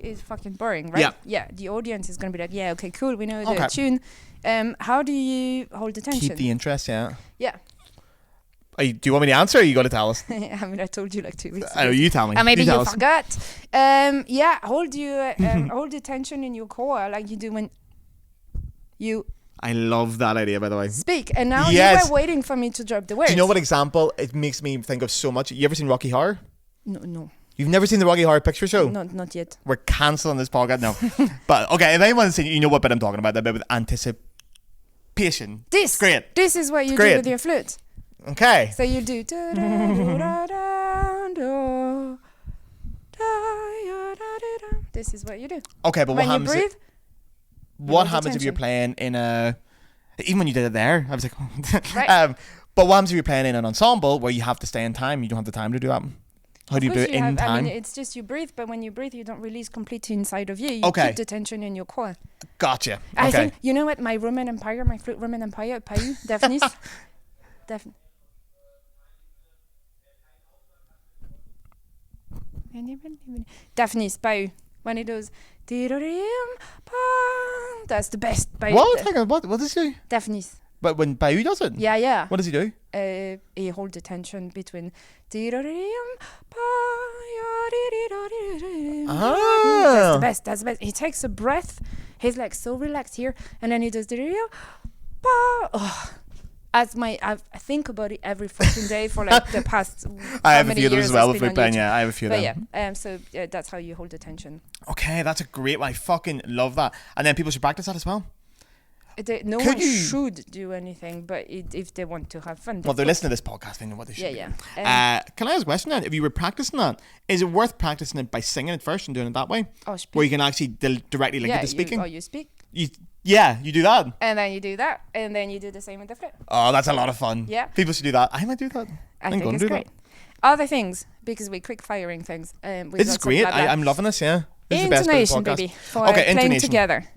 [SPEAKER 2] it's fucking boring, right? Yeah. The audience is gonna be like, yeah, okay, cool, we know the tune. How do you hold the tension?
[SPEAKER 1] Keep the interest, yeah.
[SPEAKER 2] Yeah.
[SPEAKER 1] Do you want me to answer or are you going to tell us?
[SPEAKER 2] I mean, I told you like 2 weeks ago.
[SPEAKER 1] I know, you tell me.
[SPEAKER 2] Maybe you forgot. Hold the tension in your core like you do when you...
[SPEAKER 1] I love that idea, by the way.
[SPEAKER 2] Speak. And now you were waiting for me to drop the words.
[SPEAKER 1] Do you know what example it makes me think of so much? You ever seen Rocky Horror?
[SPEAKER 2] No.
[SPEAKER 1] You've never seen the Rocky Horror Picture Show?
[SPEAKER 2] Not yet.
[SPEAKER 1] We're cancelling this podcast. No. But, okay, if anyone's seen it, you know what bit I'm talking about. That bit with anticipation.
[SPEAKER 2] This.
[SPEAKER 1] Great.
[SPEAKER 2] This is what you
[SPEAKER 1] Great.
[SPEAKER 2] do with your flute.
[SPEAKER 1] Okay.
[SPEAKER 2] So you do. This is what you do.
[SPEAKER 1] Okay, but
[SPEAKER 2] when
[SPEAKER 1] what happens?
[SPEAKER 2] you breathe.
[SPEAKER 1] What happens if you're playing in a? Even when you did it there, I was like,
[SPEAKER 2] right.
[SPEAKER 1] But what happens if you're playing in an ensemble where you have to stay in time? You don't have the time to do that. How do you do it in time?
[SPEAKER 2] I mean, it's just you breathe, but when you breathe, you don't release completely inside of you. You keep the tension in your core.
[SPEAKER 1] Gotcha.
[SPEAKER 2] I think, you know what, my Roman Empire, my flute Roman Empire, Paiu, Daphnis. Daphnis, Paiu. When it does, that's the best.
[SPEAKER 1] What? Hang on, what does he do?
[SPEAKER 2] Daphnis.
[SPEAKER 1] But when Paiu does it?
[SPEAKER 2] Yeah.
[SPEAKER 1] What does he do?
[SPEAKER 2] He holds the tension between.
[SPEAKER 1] Ah.
[SPEAKER 2] That's the best. He takes a breath. He's like so relaxed here, and then he does I think about it every fucking day for like the past.
[SPEAKER 1] I have a few of those as well with Flute playing. Yeah, I have a few of
[SPEAKER 2] them. So that's how you hold the tension.
[SPEAKER 1] Okay, that's a great one. I fucking love that. And then people should practice that as well.
[SPEAKER 2] No one should do anything, but if they want to have fun.
[SPEAKER 1] Well, they're listening to this podcast, they know what they should do.
[SPEAKER 2] Yeah.
[SPEAKER 1] Can I ask a question then? If you were practicing that, is it worth practicing it by singing it first and doing it that way?
[SPEAKER 2] Oh, speak.
[SPEAKER 1] Where you can actually directly link it to speaking?
[SPEAKER 2] You speak.
[SPEAKER 1] You do that.
[SPEAKER 2] And then you do that, and then you do the same with the flute.
[SPEAKER 1] Oh, that's a lot of fun.
[SPEAKER 2] Yeah.
[SPEAKER 1] People should do that. I might do that.
[SPEAKER 2] I think it's great. Other things, because we're quick firing things.
[SPEAKER 1] This is great. I'm loving this, yeah. This is the best
[SPEAKER 2] Intonation,
[SPEAKER 1] part of the podcast.
[SPEAKER 2] baby. For playing
[SPEAKER 1] intonation.
[SPEAKER 2] together.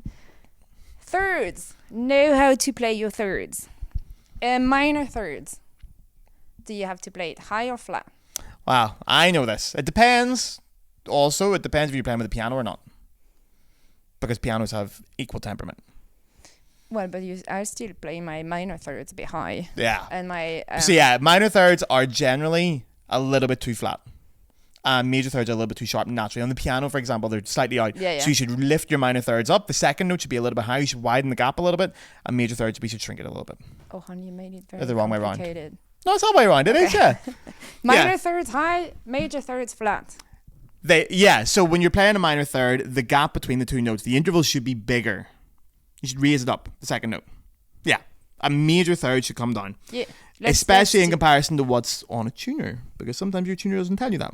[SPEAKER 2] Thirds. Know how to play your thirds. Minor thirds. Do you have to play it high or flat?
[SPEAKER 1] Wow, I know this. It depends. Also, it depends if you're playing with a piano or not. Because pianos have equal temperament.
[SPEAKER 2] Well, but I still play my minor thirds a bit high.
[SPEAKER 1] Yeah.
[SPEAKER 2] And my...
[SPEAKER 1] minor thirds are generally a little bit too flat. Major thirds are a little bit too sharp naturally. On the piano, for example, they're slightly out.
[SPEAKER 2] Yeah.
[SPEAKER 1] So you should lift your minor thirds up. The second note should be a little bit higher. You should widen the gap a little bit. And major thirds, we should shrink it a little bit.
[SPEAKER 2] Oh, honey, you made it very
[SPEAKER 1] the wrong way around. No, it's all the way around. It is, yeah.
[SPEAKER 2] Minor thirds high, major thirds flat.
[SPEAKER 1] So when you're playing a minor third, the gap between the two notes, the intervals should be bigger. You should raise it up, the second note. Yeah. A major third should come down.
[SPEAKER 2] Yeah.
[SPEAKER 1] Especially in comparison to what's on a tuner. Because sometimes your tuner doesn't tell you that.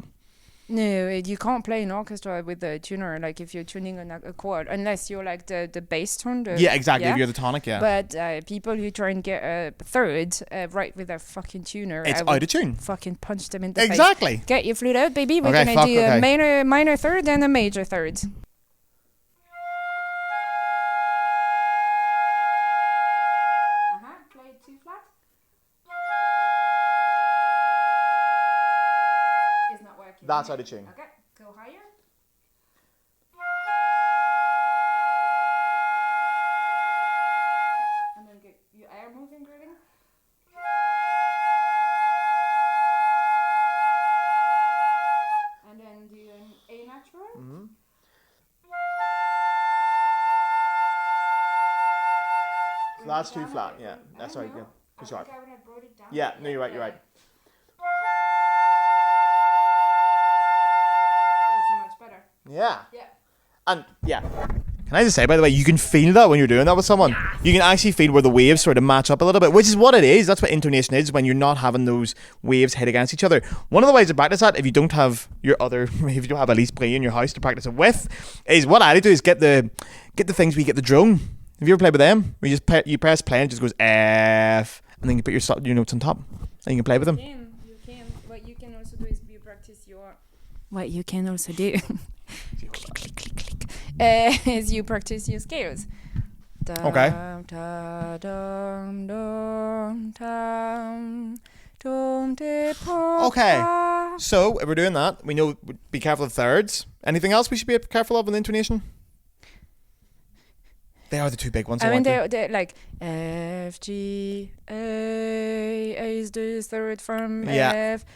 [SPEAKER 2] No, you can't play an orchestra with the tuner, like if you're tuning a chord, unless you're like the bass tone.
[SPEAKER 1] Yeah, exactly. If you're the tonic, yeah.
[SPEAKER 2] But people who try and get a third right with their fucking tuner,
[SPEAKER 1] it's out of tune.
[SPEAKER 2] Fucking punch them in the face.
[SPEAKER 1] Exactly.
[SPEAKER 2] Get your flute out, baby. We're gonna do a minor third and a major third. Play it too flat. It's not working.
[SPEAKER 1] That's out of tune.
[SPEAKER 2] Okay, go higher. And then get your air moving, grooving. And then do an A natural.
[SPEAKER 1] Mm-hmm. So that's too flat, yeah. That's right, yeah. Too sharp. Yeah, no, you're right, you're right. Yeah. And can I just say, by the way, you can feel that when you're doing that with someone. Yeah. You can actually feel where the waves sort of match up a little bit, which is what it is. That's what intonation is, when you're not having those waves hit against each other. One of the ways to practice that, if you don't have if you don't have Alice Brie in your house to practice it with, is what I do is get the things where you get the drone. Have you ever played with them? Where you press play and it just goes F, and then you put your notes on top, and you can play with them.
[SPEAKER 2] You can. What you can also do is you practice your... What you can also do... click, click, click, click. Is you practice your scales.
[SPEAKER 1] Okay. Okay. So if we're doing that, we know be careful of thirds. Anything else we should be careful of with intonation? They are the two big ones.
[SPEAKER 2] I mean, they're like F, G, A is the third from F.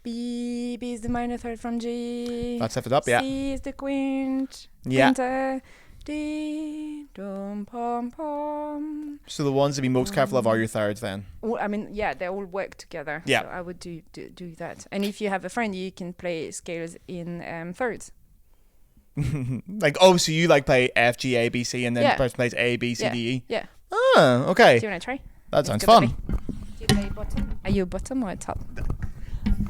[SPEAKER 2] B is the minor third from G.
[SPEAKER 1] That's F it up, yeah.
[SPEAKER 2] C is the quint.
[SPEAKER 1] Yeah.
[SPEAKER 2] Quinta. Dee, dum, pom, pom.
[SPEAKER 1] So the ones to be most careful of are your thirds then.
[SPEAKER 2] Well, I mean, yeah, they all work together.
[SPEAKER 1] Yeah.
[SPEAKER 2] So I would do that. And if you have a friend, you can play scales in thirds.
[SPEAKER 1] Like, oh, so you like play F, G, A, B, C, and then the person plays A, B, C, D, E?
[SPEAKER 2] Yeah.
[SPEAKER 1] Ah, okay.
[SPEAKER 2] Do you want to try?
[SPEAKER 1] That sounds fun.
[SPEAKER 2] Do you play bottom? Are you bottom or top?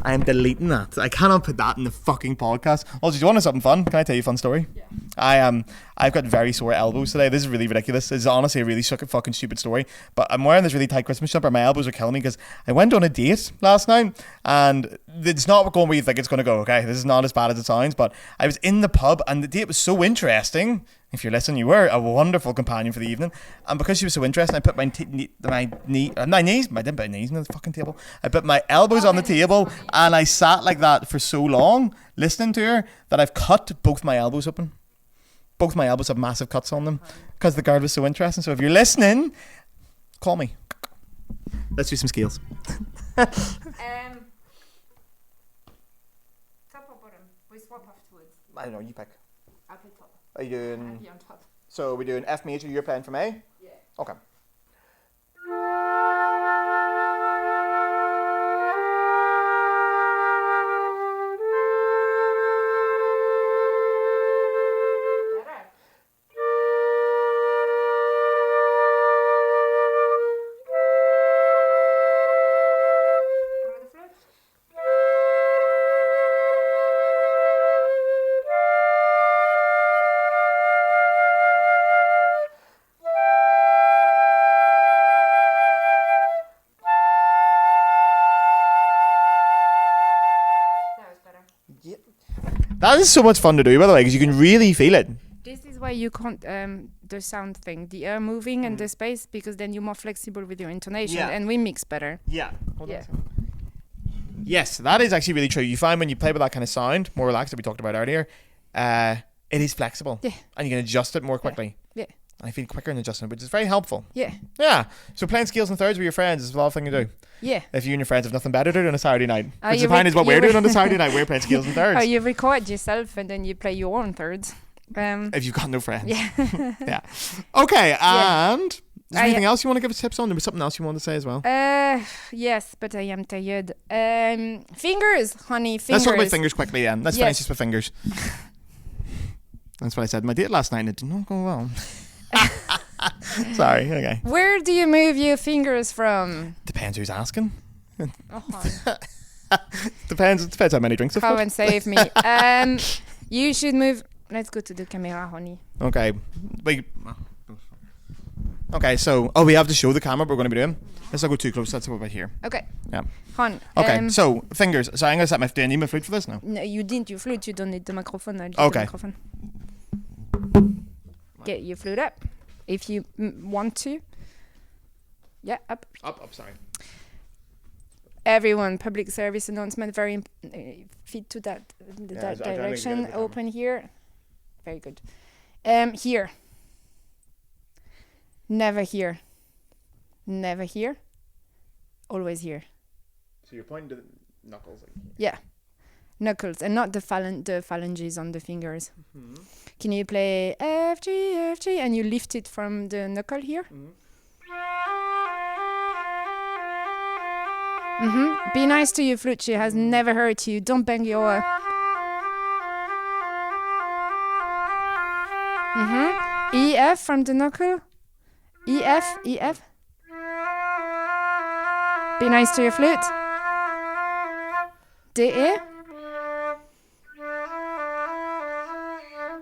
[SPEAKER 1] I am deleting that. I cannot put that in the fucking podcast. Oh, do you want something fun? Can I tell you a fun story?
[SPEAKER 2] Yeah.
[SPEAKER 1] I've got very sore elbows today. This is really ridiculous. This is honestly a really fucking stupid story. But I'm wearing this really tight Christmas jumper. My elbows are killing me because I went on a date last night and it's not going where you think it's going to go, okay? This is not as bad as it sounds, but I was in the pub and the date was so interesting. If you're listening, you were a wonderful companion for the evening. And because she was so interesting, I put my knees, I didn't put my knees on the fucking table. I put my elbows on the table and I sat like that for so long listening to her that I've cut both my elbows open. Both my elbows have massive cuts on them because the girl was so interesting. So if you're listening, call me. Let's do some scales.
[SPEAKER 2] Top or bottom? We swap afterwards.
[SPEAKER 1] I don't know, you pick.
[SPEAKER 2] I'll play top.
[SPEAKER 1] Are you doing...
[SPEAKER 2] I'll be on top.
[SPEAKER 1] So we're doing F major, you're playing from A?
[SPEAKER 2] Yeah.
[SPEAKER 1] Okay. That is so much fun to do, by the way, because you can really feel it.
[SPEAKER 2] This is why you can't the sound thing, the air moving and the space, because then you're more flexible with your intonation and we mix better.
[SPEAKER 1] Yeah. Yes, that is actually really true. You find when you play with that kind of sound, more relaxed that we talked about earlier, it is flexible.
[SPEAKER 2] Yeah.
[SPEAKER 1] And you can adjust it more quickly.
[SPEAKER 2] Yeah.
[SPEAKER 1] I feel quicker in adjusting it, which is very helpful.
[SPEAKER 2] Yeah.
[SPEAKER 1] Yeah. So playing scales and thirds with your friends is a lot of thing to do.
[SPEAKER 2] Yeah.
[SPEAKER 1] If you and your friends have nothing better to do on a Saturday night.
[SPEAKER 2] Are
[SPEAKER 1] Which
[SPEAKER 2] you
[SPEAKER 1] is what we're doing on a Saturday night. We're playing scales and thirds.
[SPEAKER 2] Or you record yourself and then you play your own thirds.
[SPEAKER 1] If you've got no friends.
[SPEAKER 2] Yeah.
[SPEAKER 1] Yeah. Okay, and... Is there anything else you want to give us tips on? There was something else you wanted to say as well.
[SPEAKER 2] Yes, but I am tired. Fingers, honey, fingers.
[SPEAKER 1] Let's talk about fingers quickly, then. Let's finish this with fingers. That's what I said. My date last night and it did not go well. Sorry, okay.
[SPEAKER 2] Where do you move your fingers from?
[SPEAKER 1] Depends who's asking.
[SPEAKER 2] Oh,
[SPEAKER 1] Depends how many drinks I've
[SPEAKER 2] come
[SPEAKER 1] got.
[SPEAKER 2] and save me. You should move. Let's go to the camera, honey.
[SPEAKER 1] Okay. Okay, so we have to show the camera what we're going to be doing. Let's not go too close. Let's go about here.
[SPEAKER 2] Okay.
[SPEAKER 1] Yeah.
[SPEAKER 2] Hon.
[SPEAKER 1] Okay, so fingers. So I'm going to set my... Do I need my flute for this now?
[SPEAKER 2] No, you didn't. You flute. You don't need the microphone. I'll do
[SPEAKER 1] Okay.
[SPEAKER 2] the microphone. Get your flute up if you want to. Yeah, up.
[SPEAKER 1] Up, sorry.
[SPEAKER 2] Everyone, public service announcement, very fit to that direction. Open here. Very good. Here. Never here. Never here. Always here.
[SPEAKER 1] So you're pointing to the knuckles.
[SPEAKER 2] Yeah. Knuckles and not the phalanges on the fingers. Mm-hmm. Can you play F, G, and you lift it from the knuckle here? Mm-hmm. Be nice to your flute. She has never hurt you. Don't bang your... E, F from the knuckle. E, F. Be nice to your flute. D, E.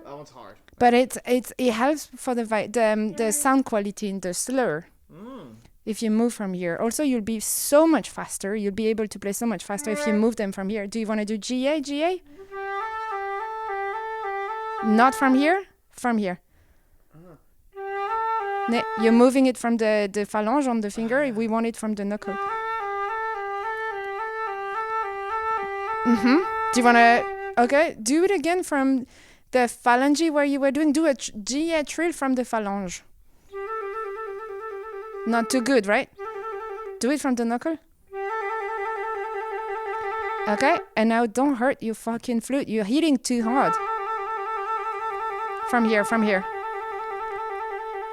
[SPEAKER 1] That one's hard.
[SPEAKER 2] But it helps for the sound quality in the slur. If you move from here. Also, you'll be so much faster. You'll be able to play so much faster if you move them from here. Do you want to do G, A? Not from here? From here. No, you're moving it from the phalange on the finger. We want it from the knuckle. Do you want to... Okay, do it again from the phalange where you were doing. Do a G, A trill from the phalange. Not too good, right? Do it from the knuckle. Okay, and now don't hurt your fucking flute. You're hitting too hard. From here.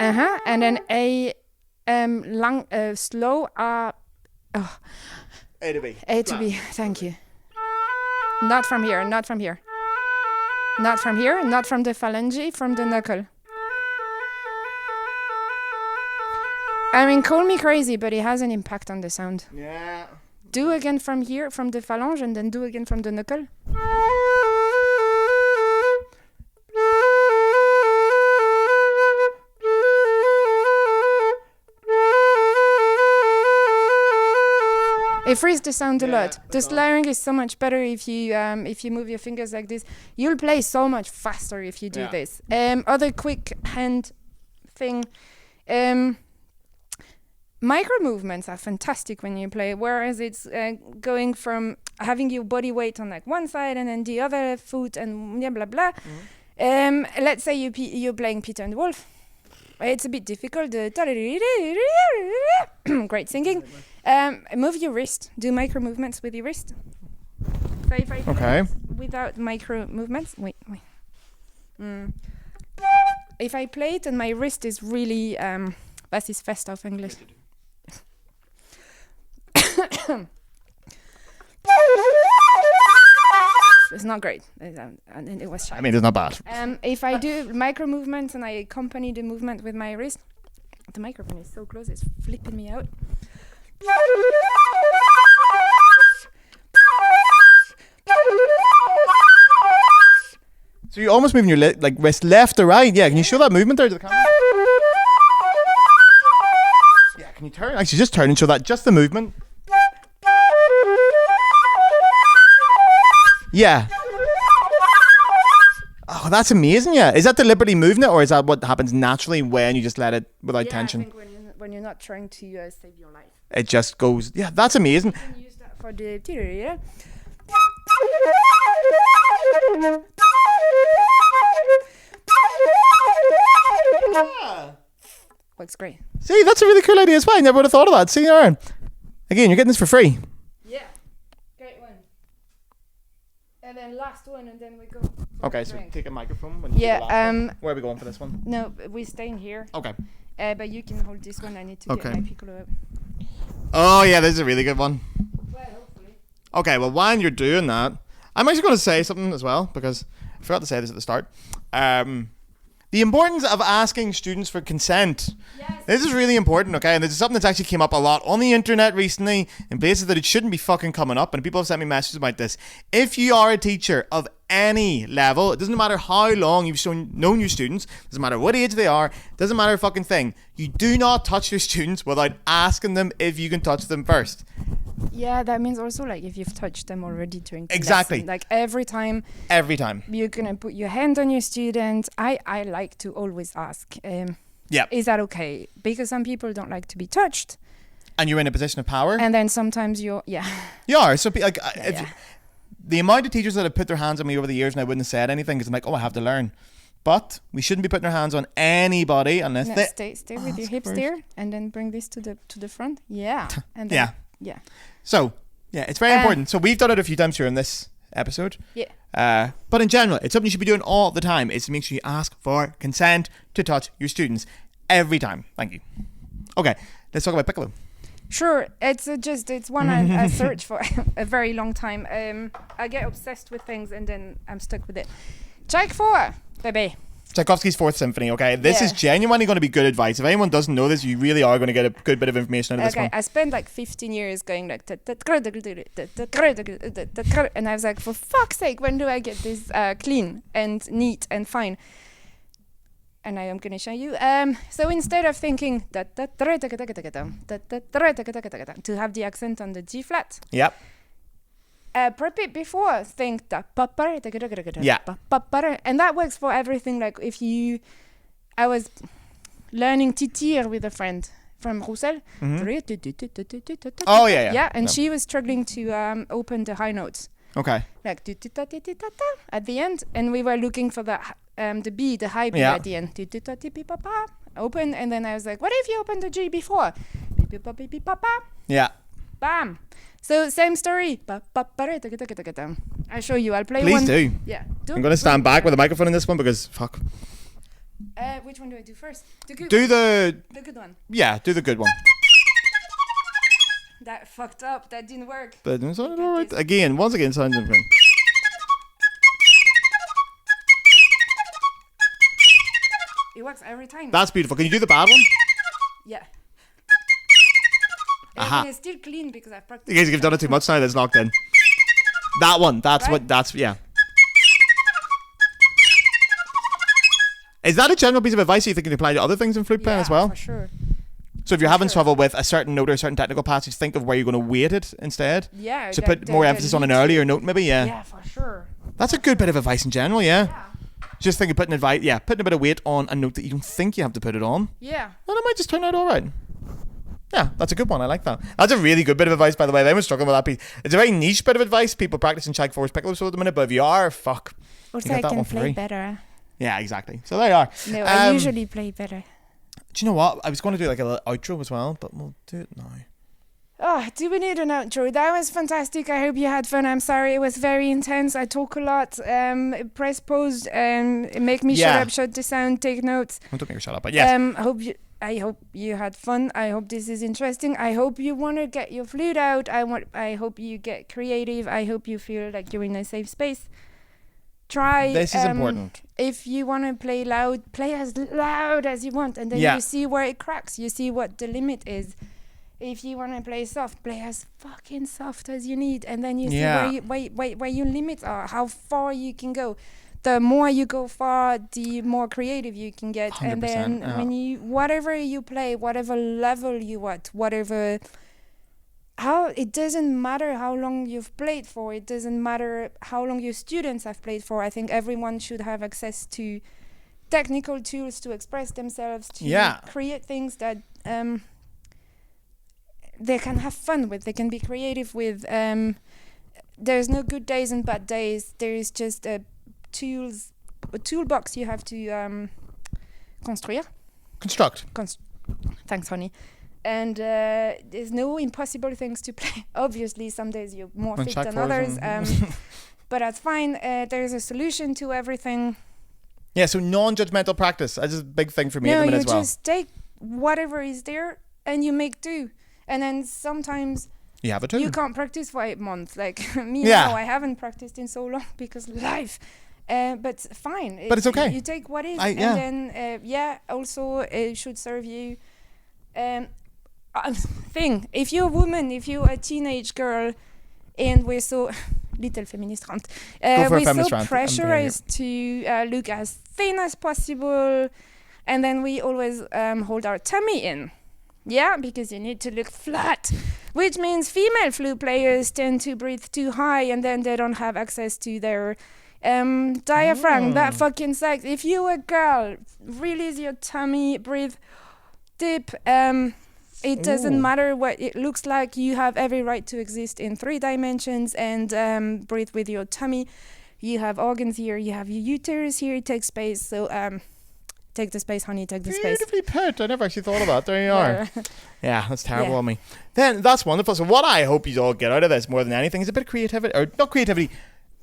[SPEAKER 2] And then A, long, slow,
[SPEAKER 1] A to B.
[SPEAKER 2] A to B. Thank you. Not from here. Not from here. Not from here. Not from the phalange. From the knuckle. I mean, call me crazy, but it has an impact on the sound.
[SPEAKER 1] Yeah.
[SPEAKER 2] Do again from here, from the phalange, and then do again from the knuckle. It frees the sound a lot. The slurring is so much better if you move your fingers like this. You'll play so much faster if you do this. Other quick hand thing. Micro movements are fantastic when you play, whereas it's going from having your body weight on like one side and then the other foot and blah blah blah. Mm-hmm. Let's say you're playing Peter and the Wolf. It's a bit difficult. Great singing. Move your wrist. Do micro movements with your wrist. So if I play without micro movements, wait. If I play it and my wrist is really, was ist fest auf Englisch? It's not great. It was shy.
[SPEAKER 1] I mean, it's not bad.
[SPEAKER 2] If I do micro movements and I accompany the movement with my wrist, the microphone is so close, it's flipping me out.
[SPEAKER 1] So you're almost moving your wrist left or right. Yeah, can you show that movement there to the camera? Yeah, can you turn? Actually, just turn and show that. Just the movement. Yeah. Oh, that's amazing. Yeah. Is that deliberately moving it, or is that what happens naturally when you just let it without tension?
[SPEAKER 2] I think when you're not trying to save your life.
[SPEAKER 1] It just goes. Yeah, that's amazing.
[SPEAKER 2] You can use that for the yeah. Works great.
[SPEAKER 1] See, that's a really cool idea as well. I never would have thought of that. See, Aaron. Again, you're getting this for free.
[SPEAKER 2] Yeah. Great one. And then last one, and then we go.
[SPEAKER 1] Okay, so take a microphone. When you do the last one. Where are we going for this one?
[SPEAKER 2] No, we're staying here.
[SPEAKER 1] Okay.
[SPEAKER 2] But you can hold this one. I need to get my Piccolo out.
[SPEAKER 1] Oh, yeah, this is a really good one.
[SPEAKER 2] Well, hopefully.
[SPEAKER 1] Okay, well, while you're doing that, I'm actually going to say something as well, because I forgot to say this at the start. The importance of asking students for consent.
[SPEAKER 2] Yes.
[SPEAKER 1] This is really important, okay? And this is something that's actually came up a lot on the internet recently in places that it shouldn't be fucking coming up, and people have sent me messages about this. If you are a teacher of any level, it doesn't matter how long you've known your students, doesn't matter what age they are, doesn't matter a fucking thing. You do not touch your students without asking them if you can touch them first.
[SPEAKER 2] Yeah, that means also like if you've touched them already during the
[SPEAKER 1] exactly
[SPEAKER 2] lesson. Like every time you're gonna put your hand on your student. I like to always ask, is that okay? Because some people don't like to be touched,
[SPEAKER 1] and you're in a position of power,
[SPEAKER 2] and then sometimes you
[SPEAKER 1] are. So like the amount of teachers that have put their hands on me over the years and I wouldn't have said anything because I'm like, I have to learn. But we shouldn't be putting our hands on anybody unless they stay with your hips there, and then bring this to the front. Yeah, and then, yeah. So, yeah, it's very important. So we've done it a few times here in this episode. Yeah. But in general, it's something you should be doing all the time, is to make sure you ask for consent to touch your students every time. Thank you. Okay, let's talk about Piccolo.
[SPEAKER 2] Sure, it's one I searched for a very long time. I get obsessed with things and then I'm stuck with it. Check 4, baby.
[SPEAKER 1] Tchaikovsky's Fourth Symphony, okay? This is genuinely going to be good advice. If anyone doesn't know this, you really are going to get a good bit of information out of this one.
[SPEAKER 2] Okay, I spent like 15 years going like... And I was like, for fuck's sake, when do I get this clean and neat and fine? And I am going to show you. So instead of thinking... to have the accent on the G flat...
[SPEAKER 1] Yep.
[SPEAKER 2] Before think and that works for everything. Like if I was learning titir with a friend from Roussel.
[SPEAKER 1] Oh yeah.
[SPEAKER 2] And she was struggling to open the high notes.
[SPEAKER 1] Okay.
[SPEAKER 2] Like at the end, and we were looking for the B, the high B at the end. Open, and then I was like, what if you open the G before?
[SPEAKER 1] Yeah.
[SPEAKER 2] Bam. So same story. I'll show you. I'll play
[SPEAKER 1] Please
[SPEAKER 2] one.
[SPEAKER 1] do.
[SPEAKER 2] Yeah.
[SPEAKER 1] I'm going to stand back with the microphone in this one because fuck.
[SPEAKER 2] Which one do I do first? The good one.
[SPEAKER 1] Yeah, do the good one.
[SPEAKER 2] That fucked up. That didn't work.
[SPEAKER 1] But it's all right. Once again, sounds different.
[SPEAKER 2] It works every time.
[SPEAKER 1] That's beautiful. Can you do the bad one?
[SPEAKER 2] Yeah.
[SPEAKER 1] Aha.
[SPEAKER 2] It's still clean because I've practiced.
[SPEAKER 1] In case you've done it too much now, that's locked in. That one. That's
[SPEAKER 2] right?
[SPEAKER 1] yeah. Is that a general piece of advice you think you can apply to other things in flute playing as well?
[SPEAKER 2] For sure.
[SPEAKER 1] So if you're having trouble with a certain note or a certain technical passage, think of where you're going to weight it instead.
[SPEAKER 2] Yeah.
[SPEAKER 1] To put more emphasis on an earlier note, maybe. Yeah.
[SPEAKER 2] Yeah, for sure.
[SPEAKER 1] That's a good bit of advice in general. Yeah. Just think of putting a bit of weight on a note that you don't think you have to put it on.
[SPEAKER 2] Yeah.
[SPEAKER 1] Well, it might just turn out all right. Yeah, that's a good one. I like that. That's a really good bit of advice, by the way. I was struggling with that piece. It's a very niche bit of advice. People practicing Chag 4's Piccolo so at the minute, but if you are, fuck.
[SPEAKER 2] Also, I can play better.
[SPEAKER 1] Yeah, exactly. So there you are.
[SPEAKER 2] No, I usually play better.
[SPEAKER 1] Do you know what? I was going to do like a little outro as well, but we'll do it now.
[SPEAKER 2] Oh, do we need an outro? That was fantastic. I hope you had fun. I'm sorry, it was very intense. I talk a lot. Press pause and make me shut up, shut the sound, take notes.
[SPEAKER 1] Don't make her shut up, but yes.
[SPEAKER 2] I hope you had fun. I hope this is interesting. I hope you want to get your flute out. I hope you get creative. I hope you feel like you're in a safe space. Try.
[SPEAKER 1] This is important.
[SPEAKER 2] If you want to play loud, play as loud as you want, and then you see where it cracks. You see what the limit is. If you want to play soft, play as fucking soft as you need, and then you see where your limits are, how far you can go. The more you go far, the more creative you can get. And then when whatever you play, whatever level you at, it doesn't matter how long you've played for. It doesn't matter how long your students have played for. I think everyone should have access to technical tools to express themselves, to create things that they can have fun with. They can be creative with. There's no good days and bad days. There is just a toolbox you have to construct. Thanks, honey. And there's no impossible things to play. Obviously, some days you're more fit than others, but that's fine. There's a solution to everything.
[SPEAKER 1] Yeah, so non-judgmental practice. That's a big thing for me at the minute as well.
[SPEAKER 2] No, you just take whatever is there and you make do. And then sometimes
[SPEAKER 1] you have a tool.
[SPEAKER 2] You can't practice for 8 months. Like me now, I haven't practiced in so long because life. But fine.
[SPEAKER 1] But it's okay.
[SPEAKER 2] You take what is, and then also it should serve you. If you're a woman, if you're a teenage girl, and we're so little feminist rant, we're so pressurized to look as thin as possible, and then we always hold our tummy in. Yeah, because you need to look flat, which means female flute players tend to breathe too high, and then they don't have access to their diaphragm. That fucking sucks. If you're a girl, release your tummy, breathe deep. It doesn't matter what it looks like. You have every right to exist in 3 dimensions and breathe with your tummy. You have organs here. You have your uterus here. Take space. So take the space, honey. Take the space.
[SPEAKER 1] Beautifully put. I never actually thought of that. There you are. Yeah, that's terrible on me. Then that's wonderful. So what I hope you all get out of this more than anything is a bit of creativity, or not creativity,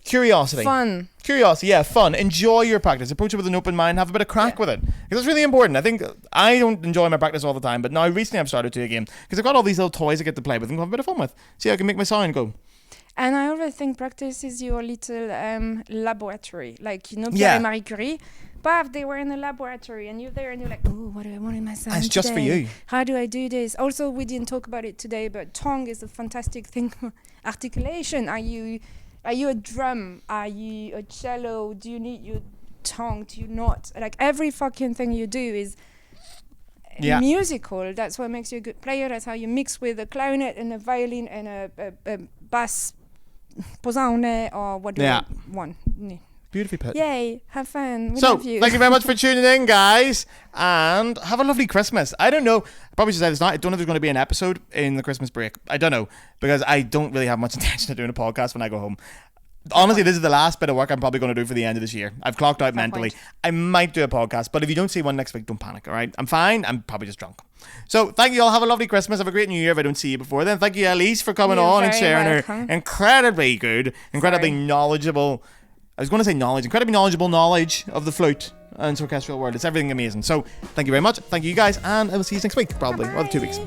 [SPEAKER 1] curiosity.
[SPEAKER 2] Fun.
[SPEAKER 1] Curiosity, fun. Enjoy your practice. Approach it with an open mind. Have a bit of crack with it. Because it's really important. I think I don't enjoy my practice all the time, but now recently I've started to again. Because I've got all these little toys I get to play with and have a bit of fun with. See how I can make my sound go.
[SPEAKER 2] And I always think practice is your little laboratory. Like, Pierre and Marie Curie. But they were in a laboratory and you're there and you're like, oh, what do I want in my sound
[SPEAKER 1] it's just
[SPEAKER 2] today?
[SPEAKER 1] For you.
[SPEAKER 2] How do I do this? Also, we didn't talk about it today, but tongue is a fantastic thing. Articulation. Are you a drum? Are you a cello? Do you need your tongue? Do you not? Like every fucking thing you do is musical. That's what makes you a good player. That's how you mix with a clarinet and a violin and a bass posaune or what do you want.
[SPEAKER 1] Beautifully put.
[SPEAKER 2] Yay, have fun. We love you.
[SPEAKER 1] Thank you very much for tuning in, guys, and have a lovely Christmas. I don't know. I probably should say this now. I don't know if there's going to be an episode in the Christmas break. I don't know, because I don't really have much intention of doing a podcast when I go home. Honestly, this is the last bit of work I'm probably going to do for the end of this year. I've clocked out mentally. I might do a podcast, but if you don't see one next week, don't panic, all right? I'm fine. I'm probably just drunk. So thank you all. Have a lovely Christmas. Have a great New Year if I don't see you before then. Thank you, Alice, for coming on and sharing her incredibly good, incredibly knowledgeable I was going to say knowledge, incredibly knowledgeable knowledge of the flute and its orchestral world. It's everything amazing. So thank you very much. Thank you guys, and I will see you next week, probably, or 2 weeks.